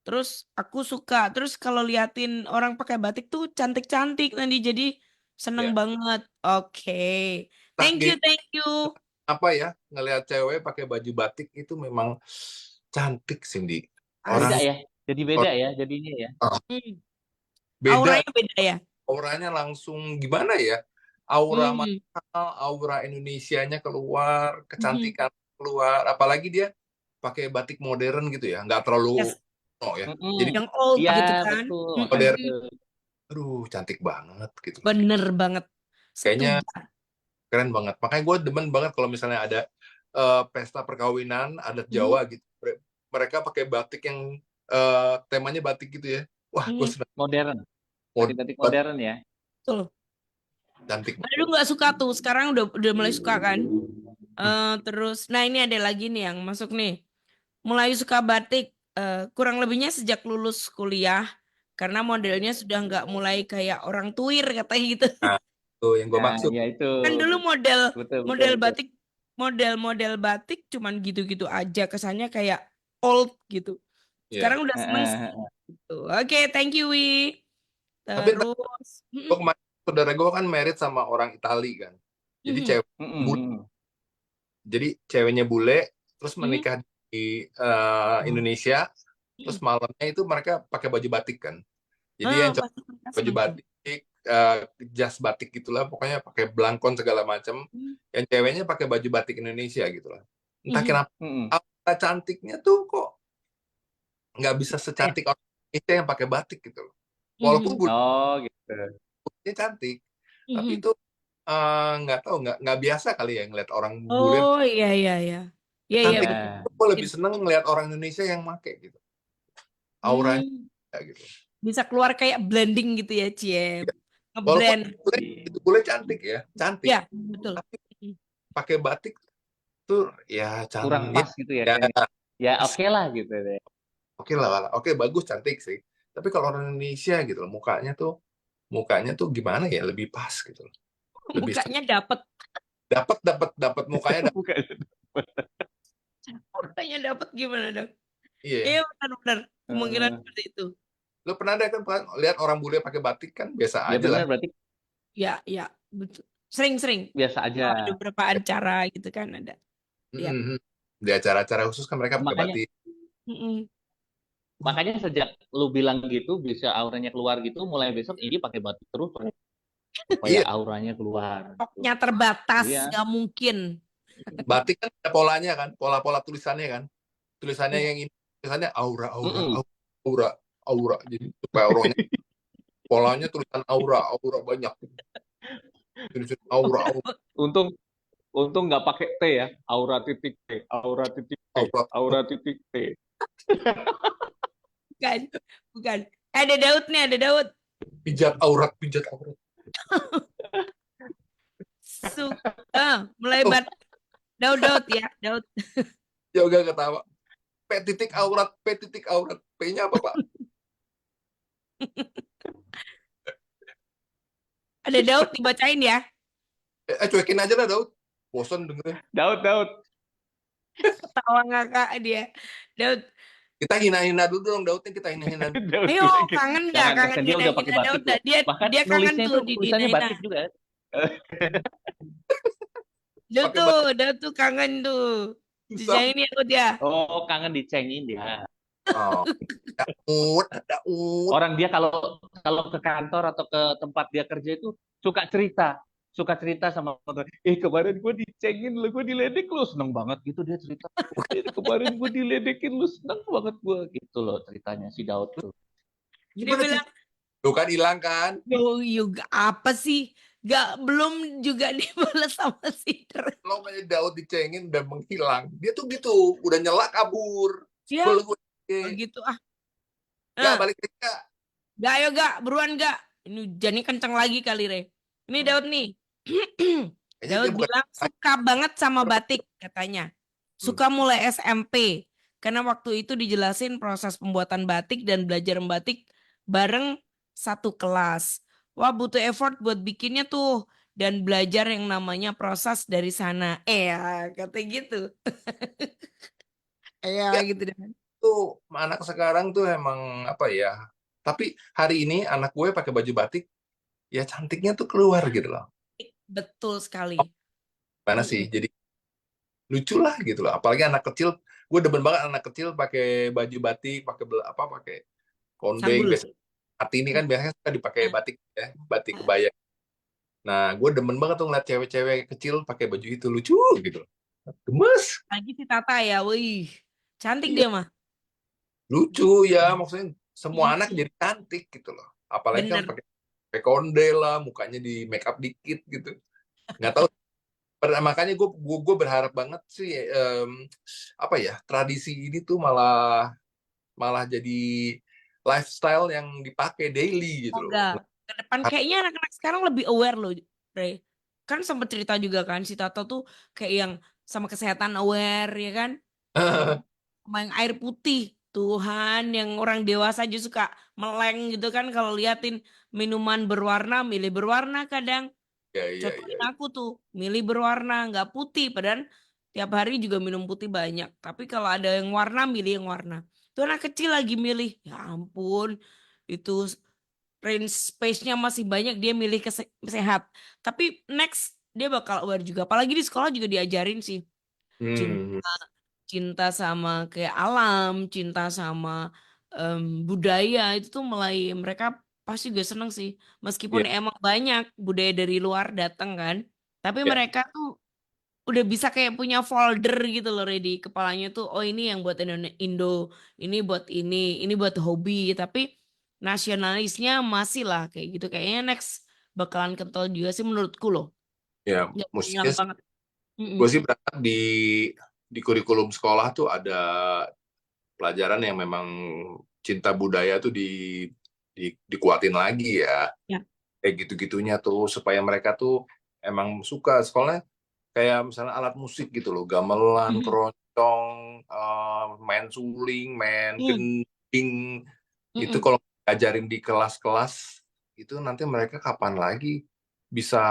Terus aku suka. Terus kalau liatin orang pakai batik tuh cantik-cantik nanti jadi seneng Ya. banget. Oke. Nah, Thank you, thank you. apa ya, ngelihat cewek pakai baju batik itu memang cantik, Cindy. Beda Orang ya. Jadi beda ya jadinya ya. Hmm. beda, Auranya beda ya. auranya langsung gimana ya? Aura Hmm. mahal, aura Indonesianya keluar, kecantikan keluar. Apalagi dia pakai batik modern gitu ya, nggak terlalu Yes. ya. Mm-mm. Jadi Yang old Iya, gitu kan. betul. Mm-mm. Makanya modern. itu. Aduh, cantik banget gitu. Bener banget. Kayaknya Setuju. keren banget. Makanya gue demen banget kalau misalnya ada pesta perkawinan adat Hmm. Jawa gitu. Mereka pakai batik yang temanya batik gitu ya. Wah, gue Hmm. senang. Modern. Batik-batik modern ya. Betul. Cantik. Aduh nggak suka tuh. Sekarang udah mulai suka kan. Terus, nah ini ada lagi nih yang masuk nih. Mulai suka batik kurang lebihnya sejak lulus kuliah karena modelnya sudah nggak mulai kayak orang tuir katanya gitu. Nah, tuh yang gue Nah, maksud. ya itu. Kan dulu model Betul, betul, model betul. batik model batik cuman gitu-gitu aja, kesannya kayak old gitu. Iya. Sekarang udah seneng sih gitu. Oke, thank you Wi. Tapi Terus gue kemarin saudara gue kan married sama orang Itali kan. Jadi cewek bule, jadi ceweknya bule, terus menikah di Indonesia, terus malamnya itu mereka pakai baju batik kan. Jadi yang cowok pasti mereka baju seneng tuh. batik, jas batik gitulah, pokoknya pakai belangkon segala macam. Yang ceweknya pakai baju batik Indonesia gitulah. Entah kenapa apa cantiknya tuh kok nggak bisa secantik orang Indonesia yang pakai batik gitu loh. Walaupun Oh, gitu. bulenya cantik, tapi itu nggak tahu, nggak biasa kali ya ngeliat orang bule Oh iya iya iya. Iya iya cantik. betul. Gue lebih seneng ngeliat orang Indonesia yang make gitu, auranya gitu. Bisa keluar kayak blending gitu ya, Cie. Walaupun Ngeblend. bule cantik ya, cantik, Ya, betul. tapi pakai batik tuh ya Kurang cantik pas gitu ya. ya, Ya oke lah gitu deh. oke lah, oke bagus cantik sih. Tapi kalau orang Indonesia gitu loh, mukanya tuh gimana ya, lebih pas gitu loh. Lebih Mukanya dapet. dapat mukanya Bukan. Mukanya dapet gimana dong? iya. Iya benar-benar. Kemungkinan seperti itu. Lo pernah ada kan lihat orang bule pakai batik kan biasa Ya aja lah. benar, berarti Ya, ya, betul. Sering-sering. biasa aja. Kalau ada beberapa acara gitu kan ada. Ya. Di acara-acara khusus kan mereka pakai Makanya batik. makanya sejak lu bilang gitu bisa auranya keluar gitu, mulai besok ini pakai batik terus supaya Iya, auranya keluar. Stoknya terbatas, Iya. nggak mungkin. batik kan ada polanya kan, pola-pola tulisannya kan. Tulisannya yang ini, tulisannya aura, aura. Jadi supaya auranya, polanya tulisan aura banyak. Tulisan aura. Untung nggak pakai T ya, aura titik T, aura titik T, Aura. aura titik T. Bukan. Ada Daud nih, ada Daud. Pijat aurat. Mulai Daud ya, Daud. Ya udah ketawa. P titik aurat. P-nya apa, Pak? Ada Daud dibacain ya. Cuekin aja lah, Daud. Bosan dengerin. Daud. Ketawa ngakak dia. Daud. Kita hina-hina dulu dong, Daudnya kita hina-hina. Ayo, kangen nggak? Jangan, Kangen dia udah pakai hina-hina batik Daud. Bahkan Dia kangen nulisnya tuh itu di tulisannya hina-hina. batik juga. Daud tuh kangen tuh. Dijaini aku dia. Oh, kangen dicengin dia. Oh, ada Orang dia kalau ke kantor atau ke tempat dia kerja itu suka cerita sama orang. Kemarin gue dicengin lu, gue diledek lu, seneng banget gitu dia cerita. Kemarin gue diledekin lu, seneng banget gue gitu loh ceritanya si Daud tuh. Dia bilang, Tuh kan hilang kan? Yoga apa sih? Belum juga dibalas sama si Dre. Lo kayak Daud dicengin udah menghilang. Dia tuh gitu, udah nyela kabur. Ya, Gue gitu gak balik ke. Gak, ayo gak, buruan gak. Ini hujannya kenceng lagi kali, Re. Ini Daud nih. Daud bilang suka banget sama batik, katanya. Suka mulai SMP. Karena waktu itu dijelasin proses pembuatan batik dan belajar membatik bareng satu kelas. Wah, butuh effort buat bikinnya tuh. Dan belajar yang namanya proses dari sana. Ya, kata gitu. Ya, gitu deh. Tuh anak sekarang tuh emang apa ya? Tapi hari ini anak gue pakai baju batik, ya cantiknya tuh keluar gitu loh. Betul sekali. Mana sih? Jadi lucu lah gitu loh. Apalagi anak kecil, gue demen banget anak kecil pakai baju batik, pakai kondeng. Biasanya hati ini kan biasanya suka dipakai batik ya, batik kebaya. Nah, gue demen banget tuh ngeliat cewek-cewek kecil pakai baju itu, lucu gitu. Gemes. Lagi si Tata ya, wih. Cantik Iya. dia mah. Lucu ya, maksudnya semua anak jadi cantik gitu loh. Apalagi kan pakai konde lah, mukanya di make up dikit gitu. Nggak tahu. Makanya gue berharap banget sih apa ya, tradisi ini tuh malah jadi lifestyle yang dipakai daily gitu loh. Semoga ke depan kayaknya anak-anak sekarang lebih aware loh, Re. Kan sempat cerita juga kan si Tata tuh kayak yang sama kesehatan aware ya kan, sama yang air putih Tuhan, yang orang dewasa aja suka meleng gitu kan kalau liatin minuman berwarna, milih berwarna kadang. Ya, iya, iya. Contohin aku tuh, milih berwarna, nggak putih. Padahal tiap hari juga minum putih banyak. Tapi kalau ada yang warna, milih yang warna. Tuh anak kecil lagi milih. Ya ampun, itu range space-nya masih banyak. Dia milih sehat. Tapi next, dia bakal aware juga. Apalagi di sekolah juga diajarin sih. Hmm, Cinta, cinta sama kayak alam, cinta sama budaya. Itu tuh mulai mereka pasti juga seneng sih. Meskipun ya, emang banyak budaya dari luar datang kan. Tapi ya. mereka tuh udah bisa kayak punya folder gitu loh Redi. Kepalanya tuh, oh ini yang buat Indo, ini buat hobi. Tapi nasionalisnya masih lah kayak gitu. Kayaknya next bakalan kental juga sih menurutku loh. Ya, Nggak musiknya hilang banget. Mm-mm. gue sih berharap di kurikulum sekolah tuh ada pelajaran yang memang cinta budaya tuh dikuatin lagi ya. Ya. Kayak gitu-gitunya tuh supaya mereka tuh emang suka sekolahnya kayak misalnya alat musik gitu loh, gamelan, Mm-mm. keroncong, main suling, main Mm. gending. Itu Mm-mm. kalau ajarin di kelas-kelas itu nanti mereka kapan lagi bisa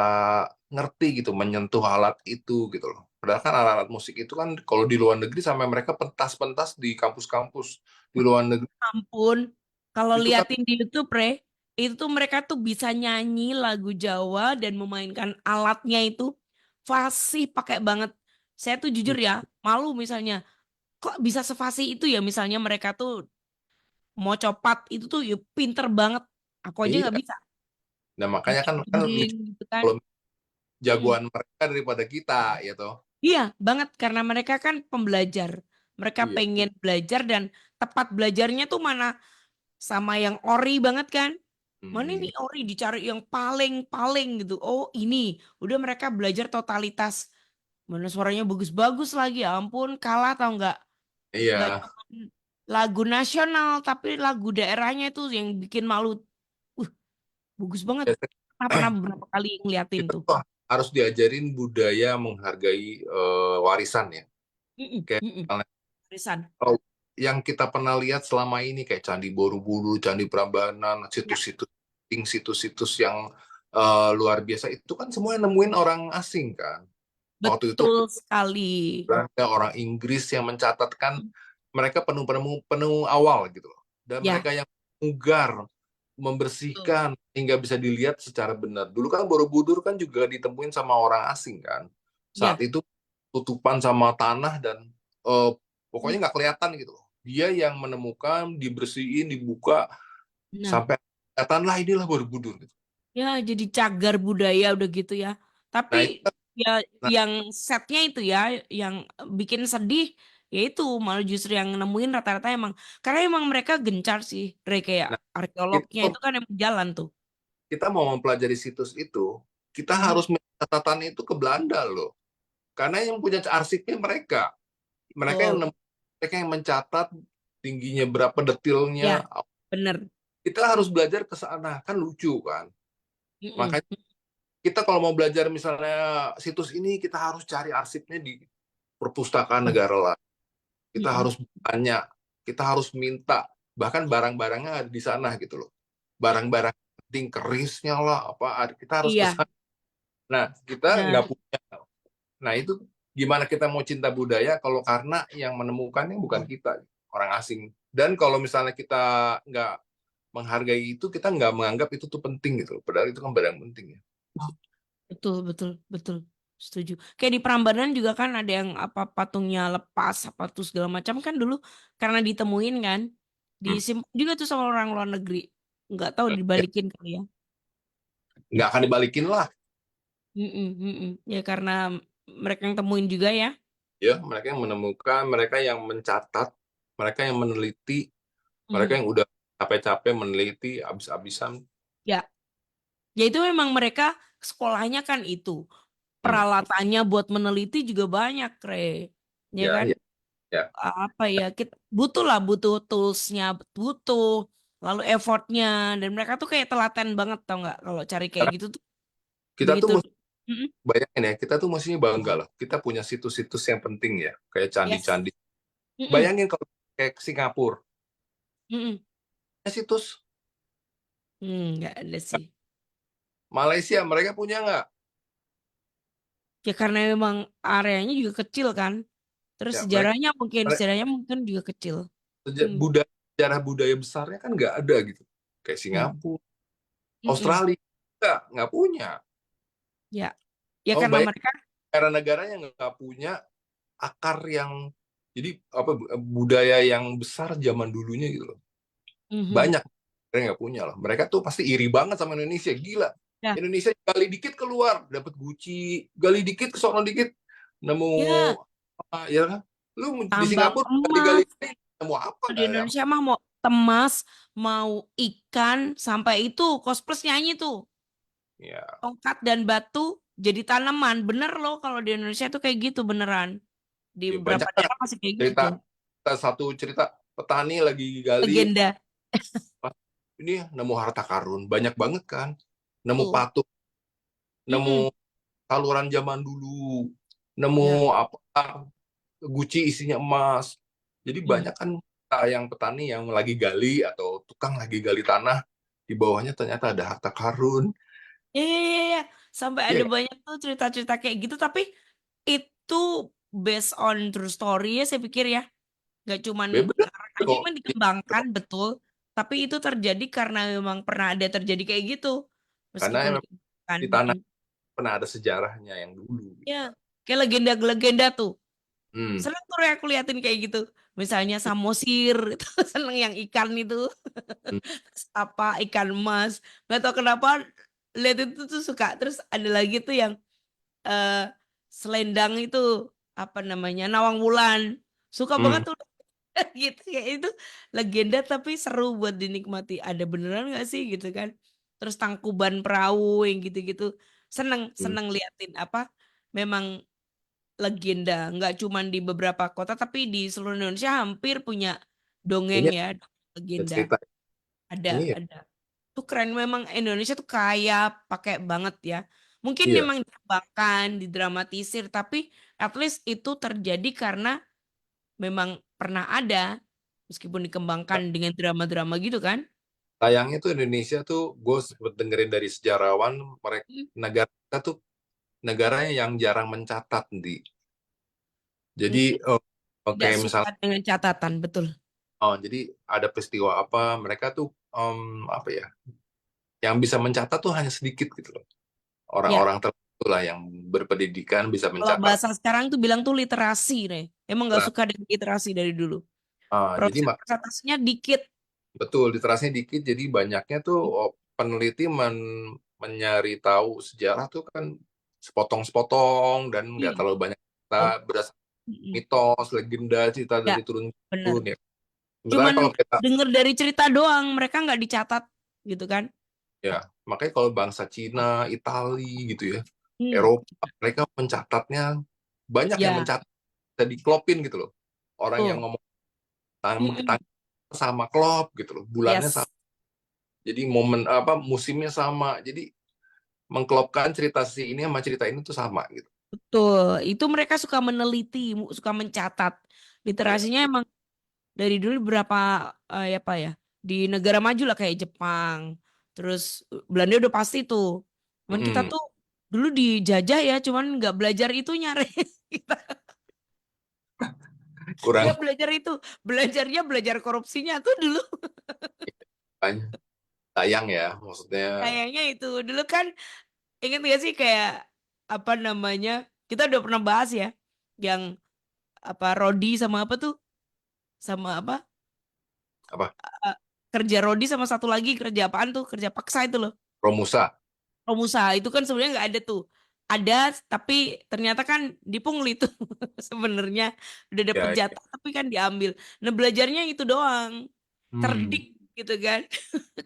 ngerti gitu menyentuh alat itu gitu loh. Padahal kan alat-alat musik itu kan kalau di luar negeri sampai mereka pentas-pentas di kampus-kampus di luar negeri Ampun, kalau itu kan liatin di YouTube, Re, itu tuh mereka tuh bisa nyanyi lagu Jawa dan memainkan alatnya itu fasih pakai banget. Saya tuh jujur ya, malu misalnya, kok bisa sefasih itu ya misalnya mereka tuh mau copat itu tuh ya pinter banget. Aku aja nggak iya. bisa. Nah, makanya Pakai kan dinding gitu kan. kalau Mm. jagoan mereka daripada kita ya toh. Iya, banget karena mereka kan pembelajar. Mereka Iya. pengen belajar dan tepat belajarnya tuh mana sama yang ori banget kan. Mana ini Hmm. ori dicari yang paling-paling gitu. Oh ini, udah mereka belajar totalitas. Mana suaranya bagus-bagus lagi, ya ampun kalah tau nggak Iya. cuma lagu nasional tapi lagu daerahnya itu yang bikin malu. Uh, bagus banget. Pernah beberapa kali ngeliatin Kita tuh. tuh harus diajarin budaya menghargai warisan ya. Mm-mm, Kayak mm-mm. misalnya, Arisan. oh, yang kita pernah lihat selama ini kayak Candi Borobudur, Candi Prambanan, Ya, situs-situs yang luar biasa itu kan semua yang nemuin orang asing kan. Waktu itu betul sekali. ada orang Inggris yang mencatatkan mereka penuh awal gitu loh. Dan Ya, mereka yang mugar betul. membersihkan hingga bisa dilihat secara benar. Dulu kan Borobudur kan juga ditemuin sama orang asing kan. Saat Ya. itu tutupan sama tanah dan eh, Mm. pokoknya nggak kelihatan gitu. Dia yang menemukan, dibersihin, dibuka Nah, sampai kelihatan lah inilah Borobudur gitu. ya jadi cagar budaya udah gitu ya. Tapi Nah itu kan, ya nah, yang setnya itu ya, yang bikin sedih, ya itu malah justru yang nemuin rata-rata emang, karena emang mereka gencar sih, kayak nah, kita, arkeolognya itu kan emang jalan tuh. kita mau mempelajari situs itu, kita Mhm. harus minta catatan itu ke Belanda loh. Karena yang punya arsipnya mereka. Betul. Mereka yang mencatat tingginya berapa detilnya. Ya, bener. Kita harus belajar ke sana, kan lucu kan. Mm-mm. Makanya kita kalau mau belajar misalnya situs ini kita harus cari arsipnya di perpustakaan negara lain. Kita Mm-mm. harus banyak, kita harus minta, bahkan barang-barangnya ada di sana gitu loh. Ya, Barang-barang penting kerisnya lah apa kita harus ke iya. sana. Nah, kita Nah, nggak punya. Nah, itu gimana kita mau cinta budaya kalau karena yang menemukannya bukan kita, orang asing. Dan kalau misalnya kita nggak menghargai itu, kita nggak menganggap itu tuh penting gitu. Padahal itu kan barang penting ya. betul, betul, betul. Setuju. Kayak di Prambanan juga kan ada yang apa patungnya lepas, apa tuh segala macam kan dulu karena ditemuin kan, Hmm. disimpan juga tuh sama orang luar negeri. Nggak tahu Ya, dibalikin kali ya. nggak akan dibalikin lah. Mm-mm, mm-mm. Ya karena mereka yang temuin juga ya. Ya, mereka yang menemukan, mereka yang mencatat, mereka yang meneliti, mereka Mm. yang udah capek-capek meneliti habis-habisan. Ya, ya itu memang mereka sekolahnya kan itu. Hmm. Peralatannya buat meneliti juga banyak, Re. Ya Ya, kan? ya, ya. Apa ya? Kita butuh lah, butuh toolsnya, butuh. Lalu effortnya. Dan mereka tuh kayak telaten banget, tau nggak? Kalau cari kayak Karena gitu tuh. kita tuh Begitu. mesti Mm-mm. bayangin ya, kita tuh mestinya bangga lah. Kita punya situs-situs yang penting ya, kayak Yes. candi-candi. Mm-mm. Bayangin kalau kayak Singapura. Mm-mm. Situs. Nggak ada sih. Malaysia mereka punya nggak? Ya karena memang areanya juga kecil kan. Terus Ya mereka sejarahnya mungkin juga kecil. Hmm. sejarah budaya besarnya kan nggak ada gitu. Kayak Hmm. Singapura, Mm-mm. Australia nggak punya. Ya, ya Oh karena banyak mereka. negara-negara yang nggak punya akar yang jadi apa budaya yang besar zaman dulunya gitu loh. Mhm. Banyak mereka nggak punya lah. Mereka tuh pasti iri banget sama Indonesia. Gila. Ya, Indonesia gali dikit keluar dapat Gucci, gali dikit ke sono dikit nemu ya, apa ya kan? Lu di tambang Singapura emas. gali-gali nemu apa Kalau di nggak ada. Indonesia mah mau emas, mau ikan, sampai itu Kos Plus nyanyi tuh. Ya, Tongkat dan batu jadi tanaman. Bener loh kalau di Indonesia tuh kayak gitu beneran. Di ya beberapa banyak kan daerah masih kayak cerita gitu. satu cerita petani lagi gali Legenda. ini nemu harta karun banyak banget kan nemu Tuh. patung Mm-mm. nemu saluran zaman dulu nemu Ya. apa guci isinya emas jadi Mm. banyak kan yang petani yang lagi gali atau tukang lagi gali tanah di bawahnya ternyata ada harta karun Iya, iya, iya, iya. Sampai ada ya banyak tuh cerita-cerita kayak gitu. Tapi itu based on true story ya saya pikir ya. Nggak cuman bener ngarang aja kok emang dikembangkan betul. Tapi itu terjadi karena memang pernah ada terjadi kayak gitu. karena Meskipun emang dikembangkan. di tanah pernah ada sejarahnya yang dulu Ya, kayak legenda-legenda tuh. hmm. Seneng tuh aku liatin kayak gitu. Misalnya Samosir, itu seneng yang ikan itu. Hmm. Terus apa, ikan emas. Gak tau kenapa lihat itu tuh suka. Terus ada lagi tuh yang eh, selendang itu. Apa namanya, Nawang Wulan. Suka banget Hmm. tuh. Gitu kayak itu legenda tapi seru buat dinikmati. Ada beneran gak sih gitu kan? Terus Tangkuban Perahu yang gitu-gitu. Seneng, Hmm. seneng liatin apa. Memang legenda, nggak cuman di beberapa kota tapi di seluruh Indonesia hampir punya dongeng Ini ya, ada legenda. cerita ini ya Ada. Tuh keren memang Indonesia tuh kaya pakai banget ya. Mungkin iya memang dikembangkan, didramatisir, tapi at least itu terjadi karena memang pernah ada meskipun dikembangkan dengan drama-drama gitu kan. sayangnya tuh Indonesia tuh gue sempet dengerin dari sejarawan mereka Hmm. negara kita tuh negaranya yang jarang mencatat di jadi Mungkin oke tidak suka misalnya dengan catatan, betul. jadi ada peristiwa apa mereka tuh apa ya yang bisa mencatat tuh hanya sedikit gitu loh Ya, orang-orang tertentu lah yang berpendidikan bisa kalau mencatat. bahasa sekarang tuh bilang tuh literasi, nih. Emang nggak Nah, suka dengan literasi dari dulu. jadi Persentasenya dikit. betul literasinya dikit jadi banyaknya tuh peneliti mencari tahu sejarah tuh kan sepotong-sepotong dan nggak Hmm. terlalu banyak kita Oh, berdasarkan mm-mm. mitos, legenda, cerita Ya, dari turun bener. temurun ya. Sementara Cuman kalau kita denger dari cerita doang, mereka nggak dicatat gitu kan? ya makanya kalau bangsa Cina, Itali gitu ya, Hmm. Eropa mereka mencatatnya banyak yang Ya, mencatat bisa diklopin gitu loh. Orang yang tuh. ngomong tanggal Mm-mm. sama klop gitu loh, bulannya Yes, sama. Jadi momen apa musimnya sama. Jadi mengklopkan cerita si ini sama cerita ini tuh sama gitu. betul. Itu mereka suka meneliti, suka mencatat. Ya. Literasinya emang dari dulu berapa ya apa ya? Di negara maju lah kayak Jepang. Terus Belanda udah pasti tuh. Cuman kita Mm-mm. tuh dulu dijajah ya, cuman nggak belajar itunya. Kita Kurang nggak belajar itu, belajarnya belajar korupsinya tuh dulu. banyak. Sayang ya, maksudnya Kayaknya itu dulu kan ingat gak sih kayak apa namanya? Kita udah pernah bahas ya yang apa Rodi sama apa tuh? Sama apa? apa eh, Kerja Rodi sama satu lagi kerja apaan tuh? Kerja paksa itu loh. Romusa Romusa itu kan sebenarnya nggak ada tuh. Ada tapi ternyata kan dipungli tuh sebenarnya udah dapet ya, ya. jatah tapi kan diambil. Nah belajarnya itu doang. Cerdik Hmm. gitu kan.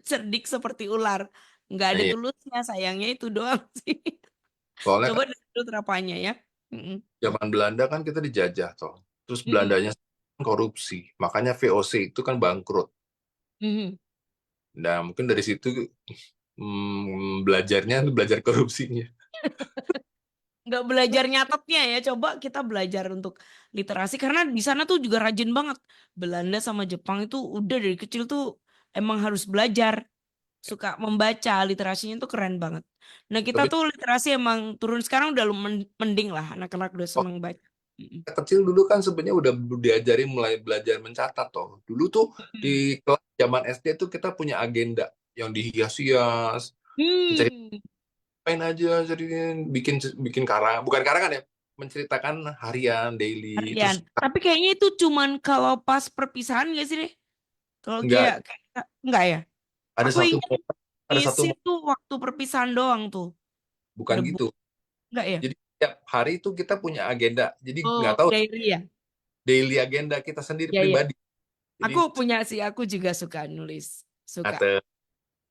Cerdik seperti ular. Nggak ada Iya. tulusnya sayangnya itu doang sih. Soalnya Coba kan dulu terapanya ya. Mm-mm. zaman Belanda kan kita dijajah toh. Terus Mm-mm. Belandanya korupsi, makanya VOC itu kan bangkrut. Mhm. Nah, mungkin dari situ belajarnya belajar korupsinya. nggak belajar nyatetnya ya. Coba kita belajar untuk literasi karena di sana tuh juga rajin banget. Belanda sama Jepang itu udah dari kecil tuh emang harus belajar, suka membaca, literasinya tuh keren banget. Nah, kita Tapi tuh literasi emang turun sekarang udah mending lah, anak-anak udah oh, seneng baca. Mm-mm. kecil dulu kan sebenarnya udah diajari mulai belajar mencatat toh. Dulu tuh Mm-mm. di kelas zaman SD tuh kita punya agenda yang dihias-hias, mencari Hmm, main aja, jadi bikin bikin bukan karangan ya, menceritakan harian, daily, harian. terus Tapi kayaknya itu cuman kalau pas perpisahan gak sih deh? Kalau enggak kayak enggak ya? ada Aku satu ingat ada satu isi tuh waktu perpisahan doang tuh. bukan Debut. gitu. Enggak ya? Jadi tiap hari itu kita punya agenda. Jadi nggak Oh, tahu diary ya? daily agenda kita sendiri Ya, ya. pribadi. Jadi Aku punya sih, aku juga suka nulis. Suka. kata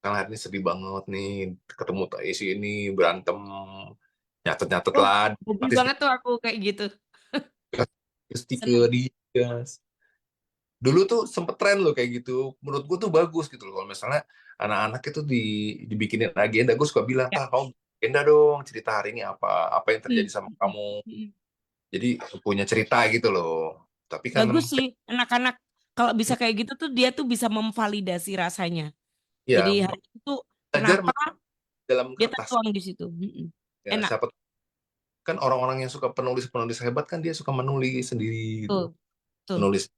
kalau hari ini sedih banget nih ketemu isi ini berantem nyatet-nyatet Oh, lah hobi artis banget tuh aku kayak gitu. stiker Seneng. dia. Dulu tuh sempet tren loh kayak gitu. Menurut gue tuh bagus gitu loh. Kalau misalnya anak-anak itu dibikinin agenda, gue suka bilang, Ya. ah kamu bikin agenda dong, cerita hari ini apa yang terjadi Hmm. sama kamu. Hmm. Jadi punya cerita gitu loh. Tapi kan Bagus sih, anak-anak kalau bisa kayak gitu tuh dia tuh bisa memvalidasi rasanya. Jadi ya hari itu belajar kenapa dalam dia kertas. tertuang di situ. Ya, Enak. siapa kan orang-orang yang suka penulis-penulis hebat kan dia suka menulis sendiri gitu. Tuh, tuh. Menulis.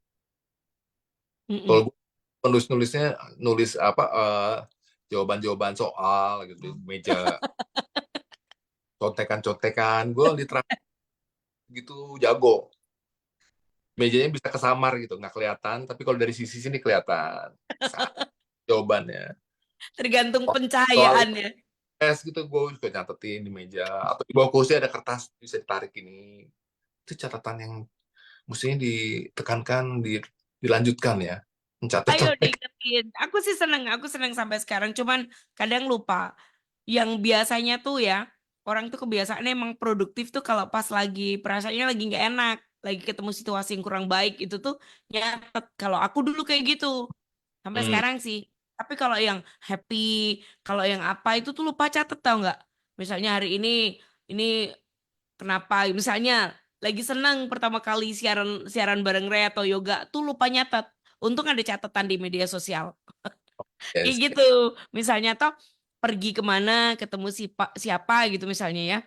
Kalau Mm-mm. gue penulis-nulisnya nulis apa jawaban-jawaban soal gitu di meja, contekan-contekan. Gue literasi gitu jago. Mejanya bisa kesamar gitu, nggak kelihatan. Tapi kalau dari sisi sini kelihatan. Saat jawabannya. Tergantung Soal pencahayaannya. IPS gitu, gue juga nyatetin di meja. Atau di bawah kursi ada kertas, bisa ditarik ini. Itu catatan yang mestinya ditekankan, dilanjutkan ya. Mencatat Ayo diingetin. Aku seneng sampai sekarang. Cuman kadang lupa. Yang biasanya tuh ya, orang tuh kebiasaannya emang produktif tuh kalau pas lagi perasaannya lagi nggak enak, lagi ketemu situasi yang kurang baik itu tuh nyatet. Kalau aku dulu kayak gitu, sampai hmm, sekarang sih. Tapi kalau yang happy, kalau yang apa itu tuh lupa catet tau nggak? Misalnya hari ini kenapa? Misalnya lagi senang pertama kali siaran siaran bareng Ray atau yoga tuh lupa nyatet. Untung ada catatan di media sosial. Kayak yes. gitu. Misalnya toh pergi kemana, ketemu siapa gitu misalnya ya.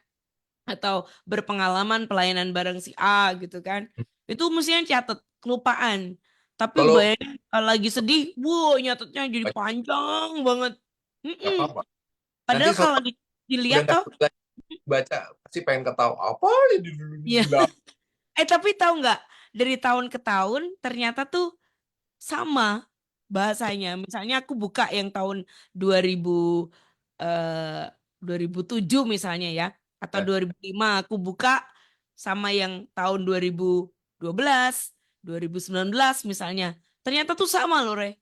Atau berpengalaman pelayanan bareng si A gitu kan. Itu mestinya catat, kelupaan. Tapi Kalau bayangin kalau lagi sedih, wow nyatetnya jadi panjang banget. nggak Mm-mm. apa-apa. Nanti Padahal soal kalau udah dilihat nggak toh, baca pasti pengen ketawa apa ya di ya. Tapi tahu nggak, dari tahun ke tahun ternyata tuh sama bahasanya. Misalnya aku buka yang tahun 2000 eh 2007 misalnya ya atau ya, 2005 aku buka sama yang tahun 2012, 2019 misalnya. Ternyata tuh sama loh, Re.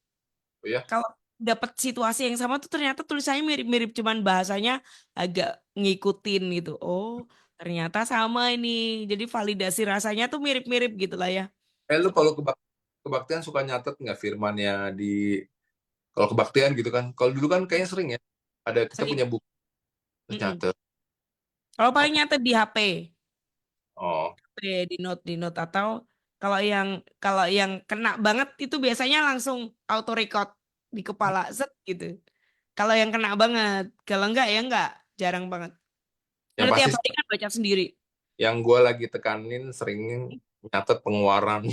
oh ya. Kalau dapat situasi yang sama tuh ternyata tulisannya mirip-mirip cuman bahasanya agak ngikutin gitu. Oh, ternyata sama ini. Jadi validasi rasanya tuh mirip-mirip gitu lah ya. Lu kalau kebaktian suka nyatet nggak firmannya di kalau kebaktian gitu kan? Kalau dulu kan kayaknya sering ya. Ada kita Sering. punya buku terus Mm-mm. nyatet. Kalau paling Apa? nyata di HP. Oh, Di note atau kalau yang kena banget itu biasanya langsung auto record di kepala set gitu. Kalau yang kena banget, kalau enggak jarang banget. yang Karena pasti tiap hari kan baca sendiri. yang gue lagi tekanin sering nyatet pengeluaran.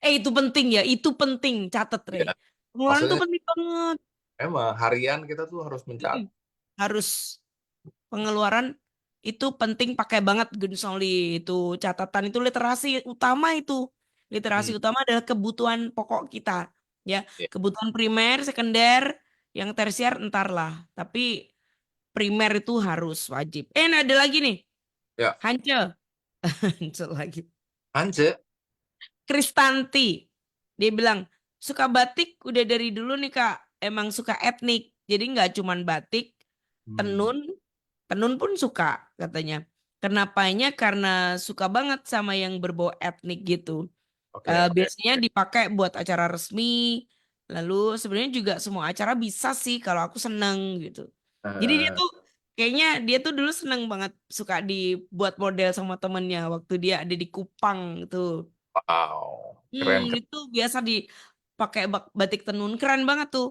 Itu penting ya, itu penting catet Re. Ya, Pengeluaran tuh maksudnya penting banget. emang harian kita tuh harus Mm-mm. mencatat. Harus pengeluaran itu penting pakai banget Gunsoli itu catatan itu literasi utama itu. Literasi Hmm, utama adalah kebutuhan pokok kita. Ya, ya, kebutuhan primer, sekunder, yang tersier entar lah. Tapi primer itu harus wajib. Nah, ada lagi nih. ya. Hance. Hance lagi. Ance, Kristanti. Dia bilang, suka batik udah dari dulu nih Kak. Emang suka etnik. Jadi nggak cuman batik, hmm, tenun, tenun pun suka katanya. Kenapanya? Karena suka banget sama yang berbau etnik gitu. oke oke. Biasanya dipakai buat acara resmi. Lalu sebenarnya juga semua acara bisa sih kalau aku seneng gitu. Jadi dia Eh, tuh Kayaknya dia tuh dulu seneng banget suka dibuat model sama temennya waktu dia ada di Kupang tuh. Wow, keren kan. Itu biasa dipakai batik tenun keren banget tuh.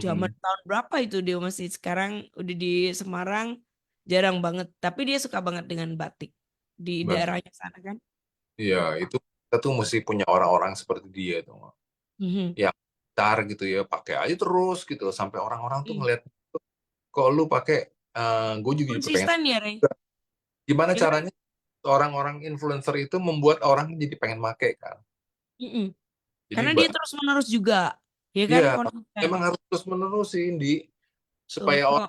Zaman Mhm. tahun berapa itu dia masih sekarang udah di Semarang jarang banget. Tapi dia suka banget dengan batik di Bagus. daerahnya sana kan. Iya, itu kita tuh mesti punya orang-orang seperti dia tuh. Mhm. Yang tar gitu ya, pakai aja terus gitu sampai orang-orang tuh Hmm. ngeliat kok lu pakai, gue juga pengen. Konsisten ya, Rey. Gimana Ya kan? caranya orang-orang influencer itu membuat orang jadi pengen make kan? Mm-mm. Jadi Karena dia terus menerus juga, ya kan iya, konsisten. memang harus terus menerus sih, Indi, Tuh, supaya kalau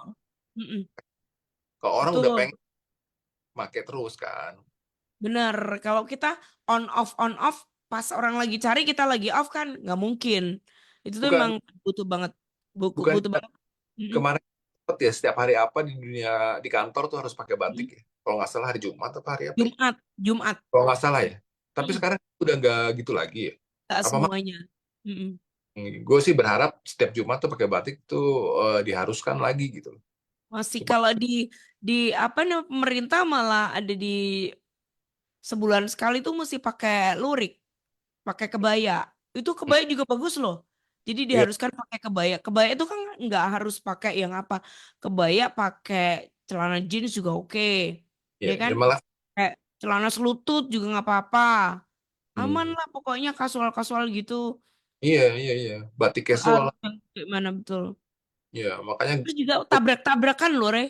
mm-mm. kalau orang udah Betul, pengen make terus kan. benar. Kalau kita on off, pas orang lagi cari kita lagi off kan nggak mungkin. Itu tuh emang Bukan butuh banget, buku bukan butuh banget. Mm-mm. kemarin sempet ya setiap hari apa di dunia di kantor tuh harus pakai batik Mm-mm. ya. Kalau nggak salah hari Jumat apa hari apa ya? Jumat, Jumat. Kalau nggak salah ya. Tapi Mm-mm. sekarang udah nggak gitu lagi ya. Nggak Apa semuanya. Mm-mm. gue sih berharap setiap Jumat tuh pakai batik tuh diharuskan lagi gitu loh. Masih Supaya kalau di apa nih pemerintah malah ada di sebulan sekali tuh mesti pakai lurik, pakai kebaya. Itu kebaya juga bagus loh. Jadi ya, diharuskan pakai kebaya. Kebaya itu kan nggak harus pakai yang apa. Kebaya pakai celana jeans juga oke. Ya kan? ya malah Kayak celana selutut juga nggak apa-apa. Aman hmm, lah pokoknya kasual-kasual gitu. iya batik Nggak casual. harus yang kayak mana betul. Ya makanya Terus juga tabrak-tabrakan loh, Re.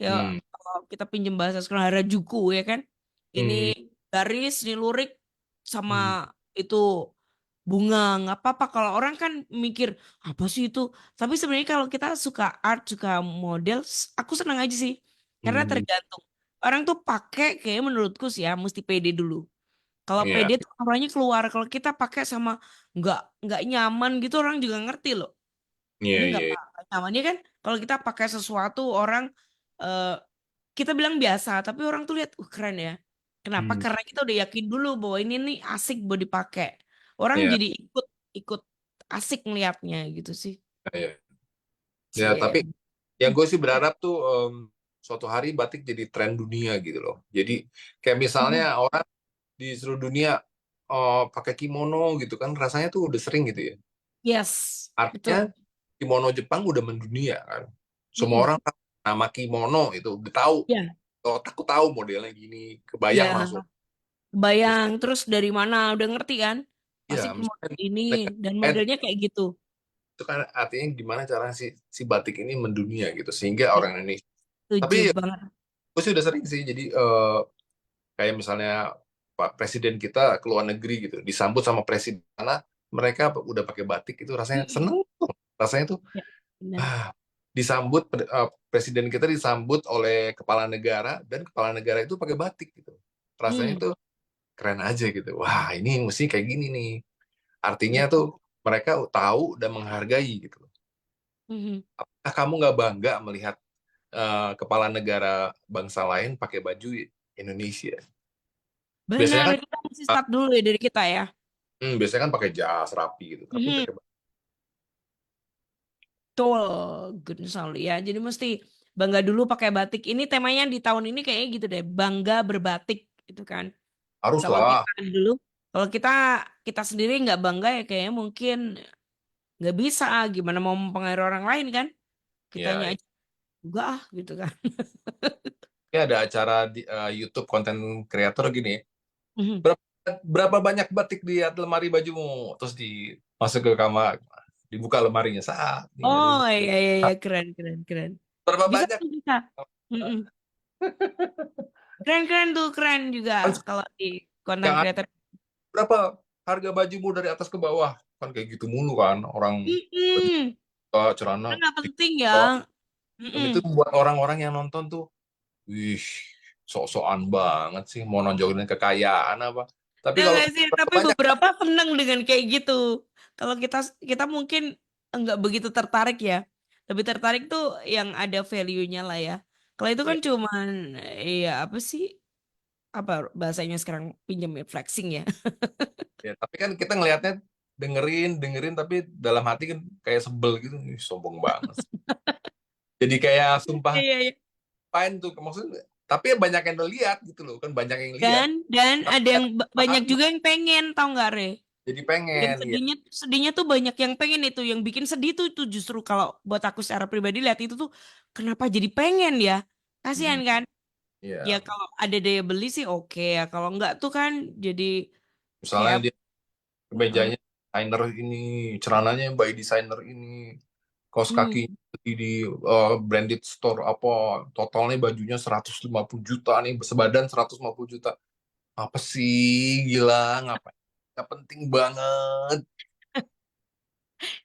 Ya hmm, kalau kita pinjem bahasa sekarang Harajuku ya kan. Ini hmm, garis, ini lurik sama hmm, itu bunga nggak apa-apa kalau orang kan mikir apa sih itu tapi sebenarnya kalau kita suka art suka model aku senang aja sih karena hmm, tergantung orang tuh pakai kayak menurutku sih ya mesti pede dulu kalau iya pede tuh orangnya keluar kalau kita pakai sama nggak nggak nyaman gitu orang juga ngerti loh iya ini nggak iya nggak nyaman ya kan kalau kita pakai sesuatu orang eh, kita bilang biasa tapi orang tuh lihat keren ya kenapa hmm, karena kita udah yakin dulu bahwa ini nih asik buat dipakai orang iya jadi ikut ikut asik ngelihatnya gitu sih iya. Ya Cie. tapi yang gue sih berharap tuh suatu hari batik jadi tren dunia gitu loh. Jadi kayak misalnya Mhm. orang di seluruh dunia pakai kimono gitu kan rasanya tuh udah sering gitu ya. Yes Artinya betul. kimono Jepang udah mendunia kan. Semua Mm-mm. orang tahu nama kimono itu udah tahu. Ya Kalau aku tahu modelnya gini, kebayang langsung. ya Terus bayang terus dari mana udah ngerti kan pasti ya model misalnya ini dan kan modelnya kayak gitu itu kan artinya gimana cara si batik ini mendunia gitu sehingga ya orang Indonesia. Tapi setuju banget. gue sih udah sering sih jadi kayak misalnya Pak Presiden kita ke luar negeri gitu disambut sama presiden sana mereka udah pakai batik itu rasanya Mm-mm. seneng rasanya tuh Ya benar. ah, disambut presiden kita disambut oleh kepala negara dan kepala negara itu pakai batik gitu rasanya Hmm. tuh keren aja gitu wah ini mesti kayak gini nih artinya tuh Betul. mereka tahu dan menghargai gitu Mhm. apakah kamu nggak bangga melihat kepala negara bangsa lain pakai baju Indonesia biasanya Benar, kan kita mesti start dulu ya dari kita ya. Biasanya kan pakai jas rapi gitu, tapi Mhm. pakai Betul, goodness Sally ya. Jadi mesti bangga dulu pakai batik. Ini temanya di tahun ini kayaknya gitu deh, bangga berbatik gitu kan. harus Kalau lah. kita dulu, kalau kita sendiri nggak bangga ya kayaknya mungkin nggak bisa. Gimana mau mempengaruhi orang lain kan? Kitanya Ya, aja juga gitu kan. ini ada acara di YouTube konten kreator gini. Mhm. Berapa, berapa banyak batik di lemari bajumu? Terus masuk ke kamar, dibuka lemarinya saat ini ada Oh iya iya iya keren keren keren. berapa Bisa banyak? tuh bisa. Mm-mm. Keren keren tuh keren juga Kan kalau di konten yang ada, creator. berapa harga bajumu dari atas ke bawah? Kan kayak gitu mulu kan orang Mm-mm. celana Kan nggak di penting ya. bawah. Dan Mm-mm. itu membuat orang-orang yang nonton tuh, wih, sok-sokan banget sih mau nonjolin kekayaan apa. Tapi Ya kalau nggak sih, berapa tapi banyak beberapa seneng dengan kayak gitu. Kalau kita kita mungkin nggak begitu tertarik ya. Lebih tertarik tuh yang ada value-nya lah ya. Kalau itu ya, kan cuman ya apa sih? Apa bahasanya sekarang pinjam ya, flexing ya. ya, tapi kan kita ngelihatnya dengerin, dengerin tapi dalam hati kan kayak sebel gitu. Ih, sombong banget. Jadi kayak sumpah Iya iya. Ngapain tuh maksudnya, tapi banyak yang lihat gitu loh kan, banyak yang lihat Dan tapi ada nggak yang banyak paham, juga yang pengen, tau nggak Re? jadi Yang pengen ya. sedihnya tuh banyak yang pengen itu, yang bikin sedih tuh itu justru kalau buat aku secara pribadi lihat itu tuh kenapa jadi pengen ya? Kasihan Hmm, kan? Ya ya kalau ada daya beli sih oke ya, kalau enggak tuh kan jadi misalnya kayak dia Heeh. kemejanya desainer ini, celananya by designer ini, kaos kaki Hmm. di branded store apa, totalnya bajunya 150 juta nih, sebadan 150 juta. Apa sih, gila, ngapain? Gak penting banget.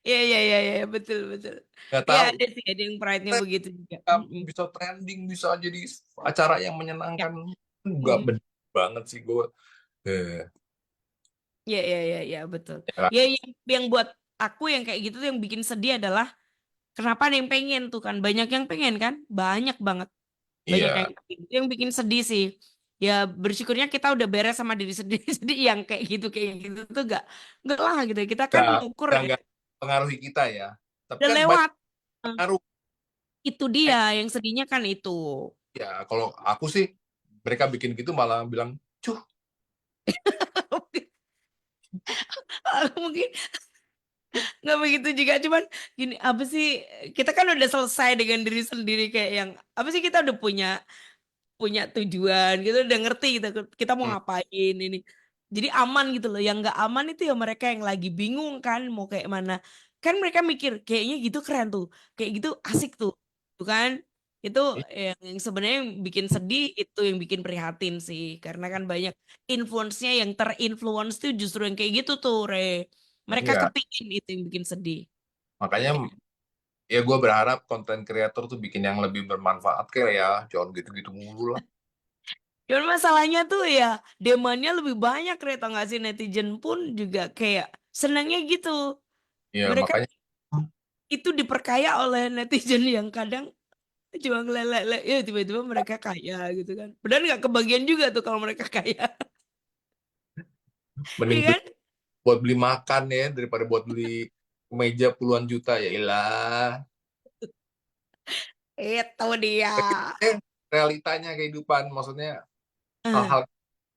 Iya iya iya iya betul betul. Gak Ya tahu. ada sih ada yang pride-nya begitu juga. Mm-mm. Bisa trending, bisa jadi acara yang Ya. menyenangkan. Nggak Mm. bener banget sih gue. Eh, Ya ya ya ya betul. ya, Ya yang buat aku yang kayak gitu tuh yang bikin sedih adalah kenapa ada yang pengen tuh kan? Banyak yang pengen kan? Banyak banget. Banyak yang iya. pengen. Itu yang bikin sedih sih. Ya bersyukurnya kita udah beres sama diri sendiri. Jadi yang kayak gitu tuh gak lah gitu. Kita kan Nggak, ngukur ya. nggak pengaruhi kita ya. Tapi Udah kan banyak lewat. Eh, pengaruh. Itu dia yang sedihnya kan itu. Ya, kalau aku sih, mereka bikin gitu malah bilang, cuh, Mungkin nggak begitu juga. Cuman gini, apa sih? Kita kan udah selesai dengan diri sendiri kayak yang apa sih kita udah punya punya tujuan gitu udah ngerti gitu kita mau hmm, ngapain ini jadi aman gitu loh yang nggak aman itu ya mereka yang lagi bingung kan mau kayak mana kan mereka mikir kayaknya gitu keren tuh kayak gitu asik tuh kan itu yang sebenarnya yang bikin sedih itu yang bikin prihatin sih karena kan banyak influence-nya yang terinfluence tuh justru yang kayak gitu tuh Re mereka iya. kepingin itu yang bikin sedih. Makanya Ya. ya gue berharap konten kreator tuh bikin yang lebih bermanfaat kayak ya, jangan gitu-gitu mulu lah. Cuman masalahnya tuh ya demandnya lebih banyak kereta nggak sih netizen pun juga kayak senangnya gitu. Ya Mereka makanya itu diperkaya oleh netizen yang kadang cuma ngelelele ya tiba-tiba mereka kaya gitu kan. Padahal nggak kebagian juga tuh kalau mereka kaya. mending Iya kan? buat beli makan ya daripada buat beli meja puluhan juta, ya ilah. Itu dia. Eh, realitanya kehidupan, maksudnya Ah, hal-hal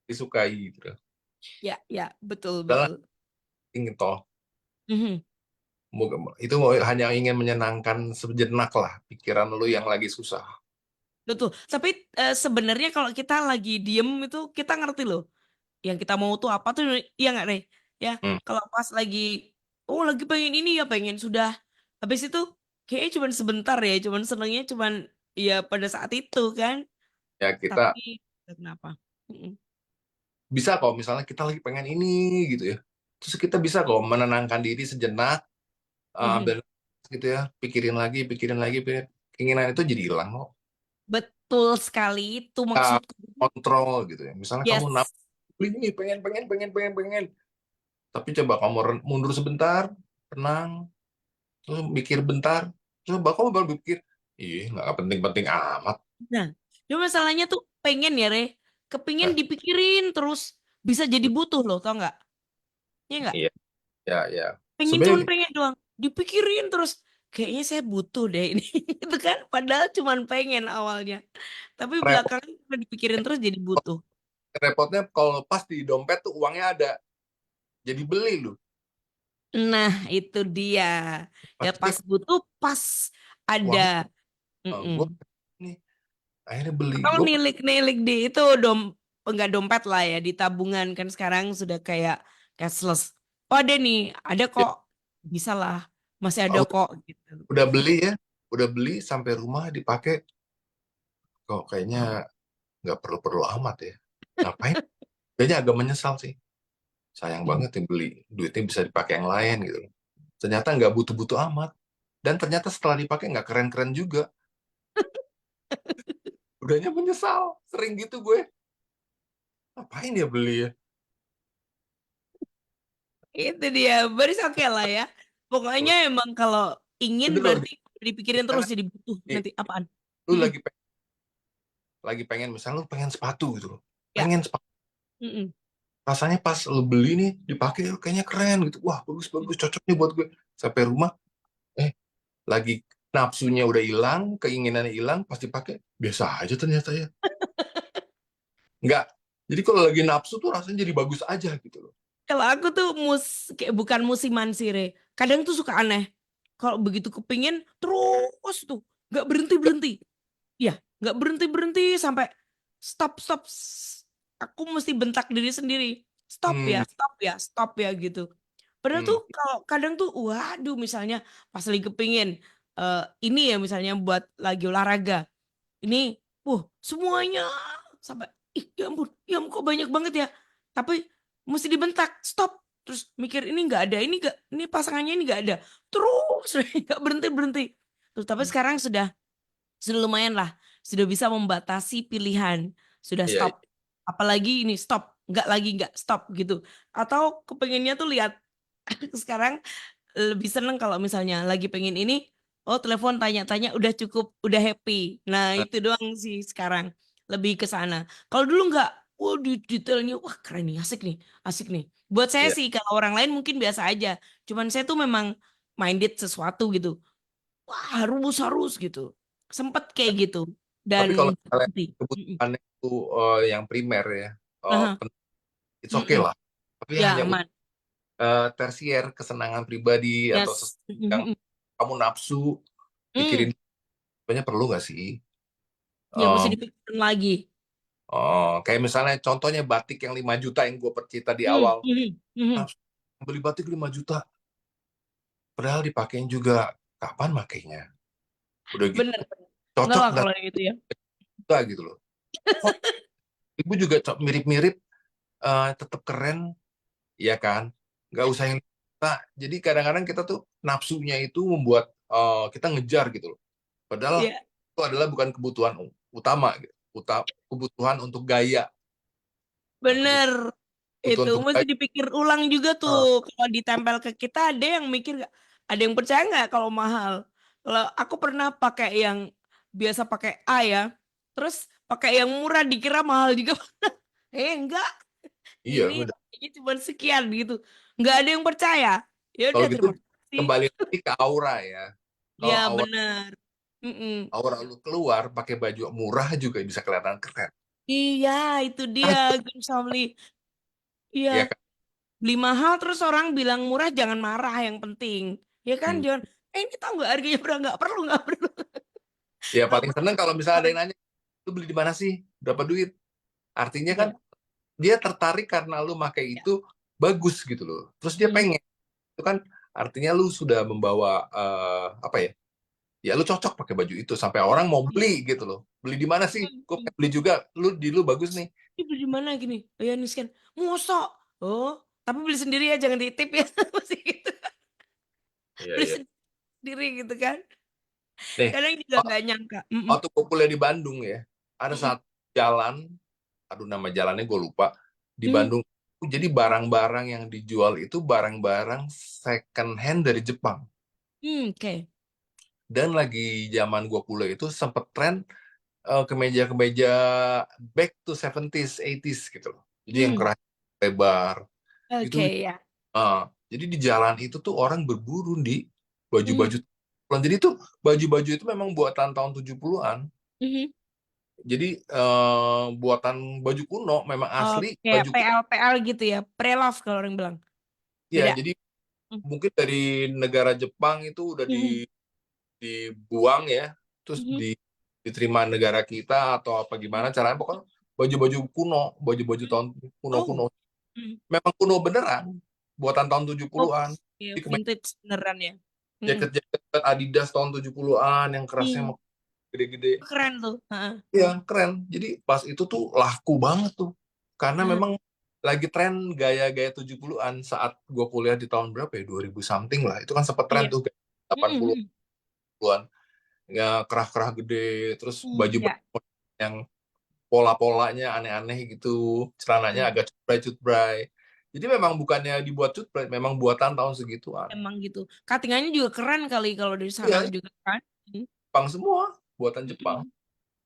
disukai gitu. ya ya betul Dalam betul. ingin toh, Mhm. itu hanya ingin menyenangkan sejenak lah pikiran lu yang lagi susah. Betul. Tapi sebenarnya kalau kita lagi diem itu kita ngerti loh. Yang kita mau tuh apa tuh iya nggak Rey ya Hmm. kalau pas lagi oh lagi pengen ini ya pengen sudah habis itu kayaknya cuman sebentar ya cuman senengnya cuman ya pada saat itu kan Ya kita tapi entah kenapa. Mm-mm. bisa kok, misalnya kita lagi pengen ini gitu ya, terus kita bisa kok menenangkan diri sejenak, Mhm. ambil gitu ya, pikirin lagi, keinginan itu jadi hilang kok. Betul sekali itu Kita maksudku. kontrol gitu ya, misalnya kamu Yes. ini pengen, tapi coba kamu mundur sebentar, tenang, terus mikir bentar, terus kamu baru berpikir, ih nggak penting-penting amat. Nah cuma masalahnya tuh pengen ya Re kepingin Nah, dipikirin terus bisa jadi butuh loh tau nggak ya nggak iya, ya, ya. pengen cuman Sebenarnya pengen doang dipikirin terus kayaknya saya butuh deh ini itu kan padahal cuman pengen awalnya tapi repot, belakangan udah dipikirin terus jadi butuh repotnya kalau pas di dompet tuh uangnya ada, jadi beli lu. nah itu dia ya Pas pas cek butuh pas ada. uangnya, Mm-mm. gue nih akhirnya beli. Atau Gue nilik-nilik di itu enggak dompet lah ya di tabungan kan sekarang sudah kayak cashless oh ada nih ada kok bisa lah masih ada kok gitu. udah beli ya, udah beli sampai rumah dipakai, kok kayaknya nggak perlu-perlu amat ya. Ngapain? Kayaknya agak menyesal sih. Sayang banget ya beli, duitnya bisa dipakai yang lain gitu. Ternyata nggak butuh-butuh amat. Dan ternyata setelah dipakai nggak keren-keren juga. Udahnya menyesal. Sering gitu gue. Ngapain ya beli ya? Itu dia, baris oke lah ya. Pokoknya emang kalau ingin Bener loh, berarti dipikirin terus misalnya jadi butuh nih, nanti apaan? lu Mm-mm. lagi pengen, misalnya lu pengen sepatu gitu loh. Ya. Pengen sepatu. Mm-mm. Rasanya pas lu beli nih, dipakai, kayaknya keren gitu. Wah, bagus-bagus, cocok nih buat gue. Sampai rumah, eh, lagi nafsunya udah hilang, keinginannya hilang, pasti pakai biasa aja ternyata ya. Nggak. Jadi kalau lagi nafsu tuh rasanya jadi bagus aja gitu loh. Kalau aku tuh kayak bukan musiman sih, Re. Kadang tuh suka aneh. Kalau begitu kepingin terus tuh nggak berhenti berhenti. Ya, nggak berhenti berhenti sampai stop stop. Aku mesti bentak diri sendiri. Stop Hmm, ya, stop ya, stop ya gitu. Padahal hmm, tuh kalau kadang tuh, waduh, misalnya pas lagi kepingin ini ya misalnya buat lagi olahraga. Ini, semuanya sampai, ih, ya ampun kok banyak banget ya. Tapi mesti dibentak, stop. Terus mikir ini nggak ada, ini pasangannya ini nggak ada. Terus nggak berhenti berhenti. Terus tapi hmm. sekarang sudah lumayan lah, sudah bisa membatasi pilihan, sudah Iya, iya. stop. Apalagi ini stop, nggak lagi nggak stop gitu. Atau kepengennya tuh lihat sekarang lebih seneng kalau misalnya lagi pengen ini, oh telepon tanya-tanya udah cukup, udah happy. Nah Nah, itu doang sih sekarang, lebih ke sana. Kalau dulu nggak, di detailnya, wah keren nih, asik nih. Buat saya iya. sih, kalau orang lain mungkin biasa aja. Cuman saya tuh memang minded sesuatu gitu. Wah harus gitu. Sempet kayak gitu. Dan Tapi kalau misalnya berhenti. Mm-mm. kebutuhannya itu yang primer ya, Aha, it's okay mm-mm. lah. Tapi Ya hanya aman. tersier kesenangan pribadi atau Yes. sesuatu yang Mm-mm. kamu nafsu Mm. pikirin, sebenarnya perlu nggak sih? Ya mesti Eh, dipikirin lagi. kayak misalnya contohnya batik yang 5 juta yang gue percita di Mm, awal, mm, mm. nafsu beli batik 5 juta, padahal dipakein juga kapan makainya? Udah gitu Bener. Enggak cocok lah dan kalau gitu ya. enggak gitu loh. Oh, ibu juga mirip-mirip, tetap keren, ya kan? Nggak usah yang nah, jadi kadang-kadang kita tuh nafsunya itu membuat kita ngejar gitu loh. Padahal Iya, itu adalah bukan kebutuhan utama gitu. Kebutuhan untuk gaya. Nah, bener. Itu kebutuhan untuk mesti gaya. dipikir ulang juga tuh. ah, Kalau ditempel ke kita, ada yang mikir nggak? Ada yang percaya nggak kalau mahal? Kalau aku pernah pakai yang biasa pakai A ya, terus pakai yang murah dikira mahal juga. Enggak, iya, ini udah. harganya cuma sekian gitu. Nggak ada yang percaya. Ya Kalau udah gitu terima kasih. kembali lagi ke aura ya. Ya Kalau aura bener. Mm-mm. aura lu keluar pakai baju murah juga bisa kelihatan keren. Iya, itu dia, Ah, Gun Samli. Iya. ya kan? Beli mahal terus orang bilang murah, jangan marah yang penting, ya kan, Hmm. jangan ini tahu nggak harganya berapa, nggak perlu Ya nggak paling perlu. seneng kalau misalnya ada yang nanya, lu beli di mana sih? Berapa duit? Artinya kan Iya, dia tertarik karena lu pakai iya. itu bagus gitu loh. Terus dia Hmm. pengen. Itu kan artinya lu sudah membawa apa ya? Ya lu cocok pakai baju itu sampai orang mau beli gitu loh. Beli di mana sih? Gue Hmm. pengen beli juga. Lu bagus nih. Ini beli di mana gini, oh ya nih scan, mosok, oh tapi beli sendiri ya, jangan ditip ya. Masih gitu, Iya, beli iya. sendiri gitu kan, Nih, kadang juga nggak nyangka. Mm-mm. waktu gue kuliah di Bandung ya, ada Mm-mm. satu jalan, aduh nama jalannya gue lupa, di Mm. Bandung. Jadi barang-barang yang dijual itu barang-barang second hand dari Jepang. Oke. Dan lagi zaman gue kuliah itu sempet tren kemeja-kemeja back to 70s, 80s gitu loh. Jadi yang Mm. keras lebar. Oke Itu ya. jadi di jalan itu tuh orang berburu di baju-baju. Mm. Jadi itu baju-baju itu memang buatan tahun 70-an. Mhm. Jadi buatan baju kuno, memang asli Oke, baju kuno. PL gitu ya, pre-love kalau orang bilang, Ya, beda. jadi Mm. mungkin dari negara Jepang itu udah Mhm. dibuang ya, terus Mhm. diterima negara kita atau apa gimana caranya, pokoknya baju-baju kuno, baju-baju tahun kuno-kuno. Oh. Mm. Memang kuno beneran, buatan tahun Oh, 70-an. ya Jadi vintage beneran ya. Mm-mm. jaket-jaket Adidas tahun 70-an yang kerasnya Hmm, gede-gede. keren tuh. Heeh. Iya, keren. Jadi pas itu tuh laku banget tuh. Karena Heeh. memang lagi tren gaya-gaya 70-an saat gue kuliah di tahun berapa ya? 2000 something lah. Itu kan sempat tren Iya. tuh Mm-mm. 80-an. Ya, kerah-kerah gede, terus Ya. baju-baju yang pola-polanya aneh-aneh gitu. Celananya Hmm. agak cutbray-cutbray. Jadi memang bukannya dibuat cutbray, memang buatan tahun segituan. Emang gitu. Cuttingannya juga keren kali kalau dari sana Iya, juga kan. Hmm. Jepang semua, buatan Jepang. Mm-mm.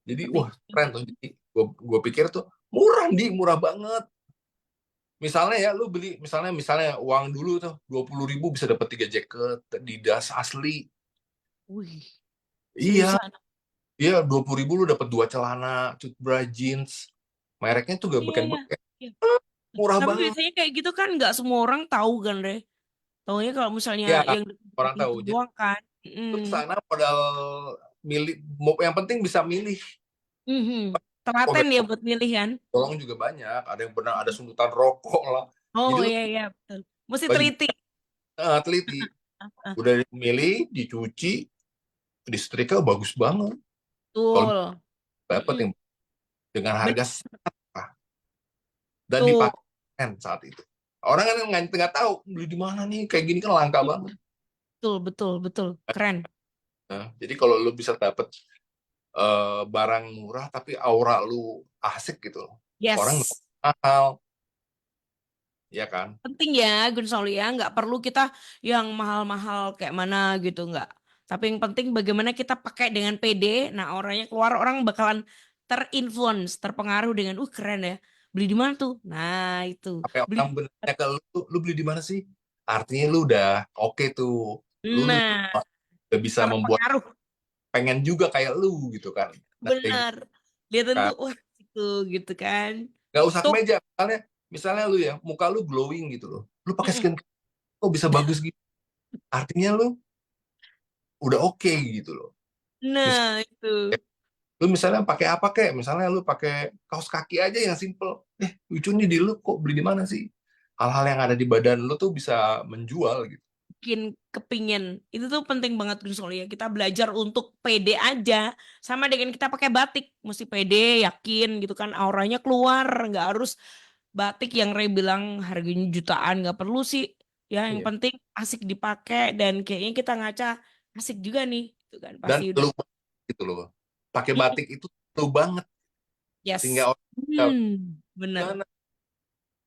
Jadi Ngerti. wah keren tuh. Jadi gue pikir tuh murah murah banget. Misalnya ya lu beli misalnya uang dulu tuh 20.000 bisa dapat 3 jaket Adidas asli. Wih. Iya, Seriusan. iya 20.000 lu dapat 2 celana, cut bra jeans. Mereknya tuh gak Iya, iya. beken-beken, Iya. murah Tapi banget. biasanya kayak gitu kan nggak semua orang tahu kan, Re. Taunya kalau misalnya Ya, yang orang deket tahu. itu Jadi doang kan. lu ke Mm. sana modal milih, yang penting bisa milih. Mhm. Oh, Telaten ya buat milih kan. tolong juga banyak. Ada yang benar ada sundutan rokok lah. Oh Jadi lu iya, iya, betul. Mesti baju teliti. teliti. Ah, Udah milih, dicuci, disetrika bagus banget. Kalau betul. dapet Mm-mm. yang dengan Betul. harga murah dan dipakai kan saat itu. Orang kan nggak tahu beli di mana nih, kayak gini kan langka banget. Betul, betul, betul. Keren. Nah, jadi kalau lu bisa dapet barang murah tapi aura lu asik gitu loh. Orang nggak Yes. mahal, ya kan? Penting ya, Gun Soli ya. Nggak perlu kita yang mahal-mahal kayak mana gitu, nggak. Tapi yang penting bagaimana kita pakai dengan pede. Nah, orangnya keluar, orang bakalan terinfluence, terpengaruh dengan, keren ya. Beli di mana tuh? Nah, itu. Sampai Beli. orang bertanya ke lu beli di mana sih? Artinya lu udah oke tuh. Lu Nah, udah bisa membuat terpengaruh. pengen juga kayak lu gitu kan. Nah, kayak gitu Benar. Lihat kan. tuh, wah, itu gitu kan. Nggak usah Tuh. kemeja. Misalnya lu ya, muka lu glowing gitu loh. Lu pakai Mm-mm. skin kok bisa bagus gitu. Artinya lu udah oke gitu loh. Mis- Nah, itu. Lu misalnya pakai apa kek? Misalnya lu pakai kaos kaki aja yang simple. Lucu nih di lu kok beli di mana sih? Hal-hal yang ada di badan lu tuh bisa menjual gitu. Bikin kepingin. Itu tuh penting banget Gus Sol ya. Kita belajar untuk pede aja. Sama dengan kita pakai batik. Mesti pede, yakin gitu kan. Auranya keluar. Nggak harus batik yang Ray bilang harganya jutaan. Nggak perlu sih. Ya, yang Iya. penting asik dipakai. Dan kayaknya kita ngaca asik juga nih. Itu kan Dan pasti udah. lu gitu loh. Pakai Mm-mm. batik itu lu banget sehingga Yes. orang tinggal, Bener. "Mana?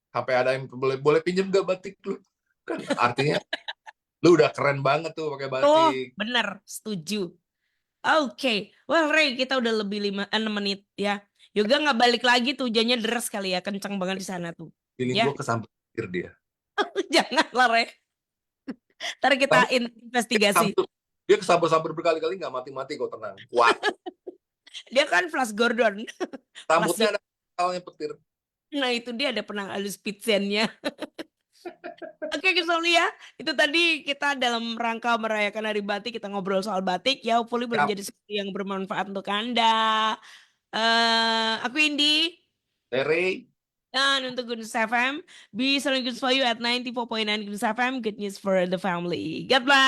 Sampai ada yang boleh boleh pinjam gak batik lu?" Kan artinya lu udah keren banget tuh pakai Tuh, batik. bener. Setuju. Oke, well Ray, kita udah lebih 6 menit ya. Yoga nggak balik lagi tuh, hujannya deras kali ya, kencang banget di sana tuh. Feeling Ya, gue kesampir dia. jangan lah Ray. Ntar kita Tapi investigasi. dia kesabar-sabar berkali-kali nggak mati-mati kok, tenang. Kuat. Dia kan Flash Gordon. Flash Rambutnya Gordon. ada halnya petir. Nah itu dia ada penang halus pitsennya. Oke Kesolia, itu tadi kita dalam rangka merayakan Hari Batik, kita ngobrol soal batik ya. Hopefully Siap. menjadi sesuatu yang bermanfaat untuk Anda. Aku Indi. Tere. Dan untuk Goodness FM, be selling good for you at 94.9 Goodness FM. Good news for the family. God bless.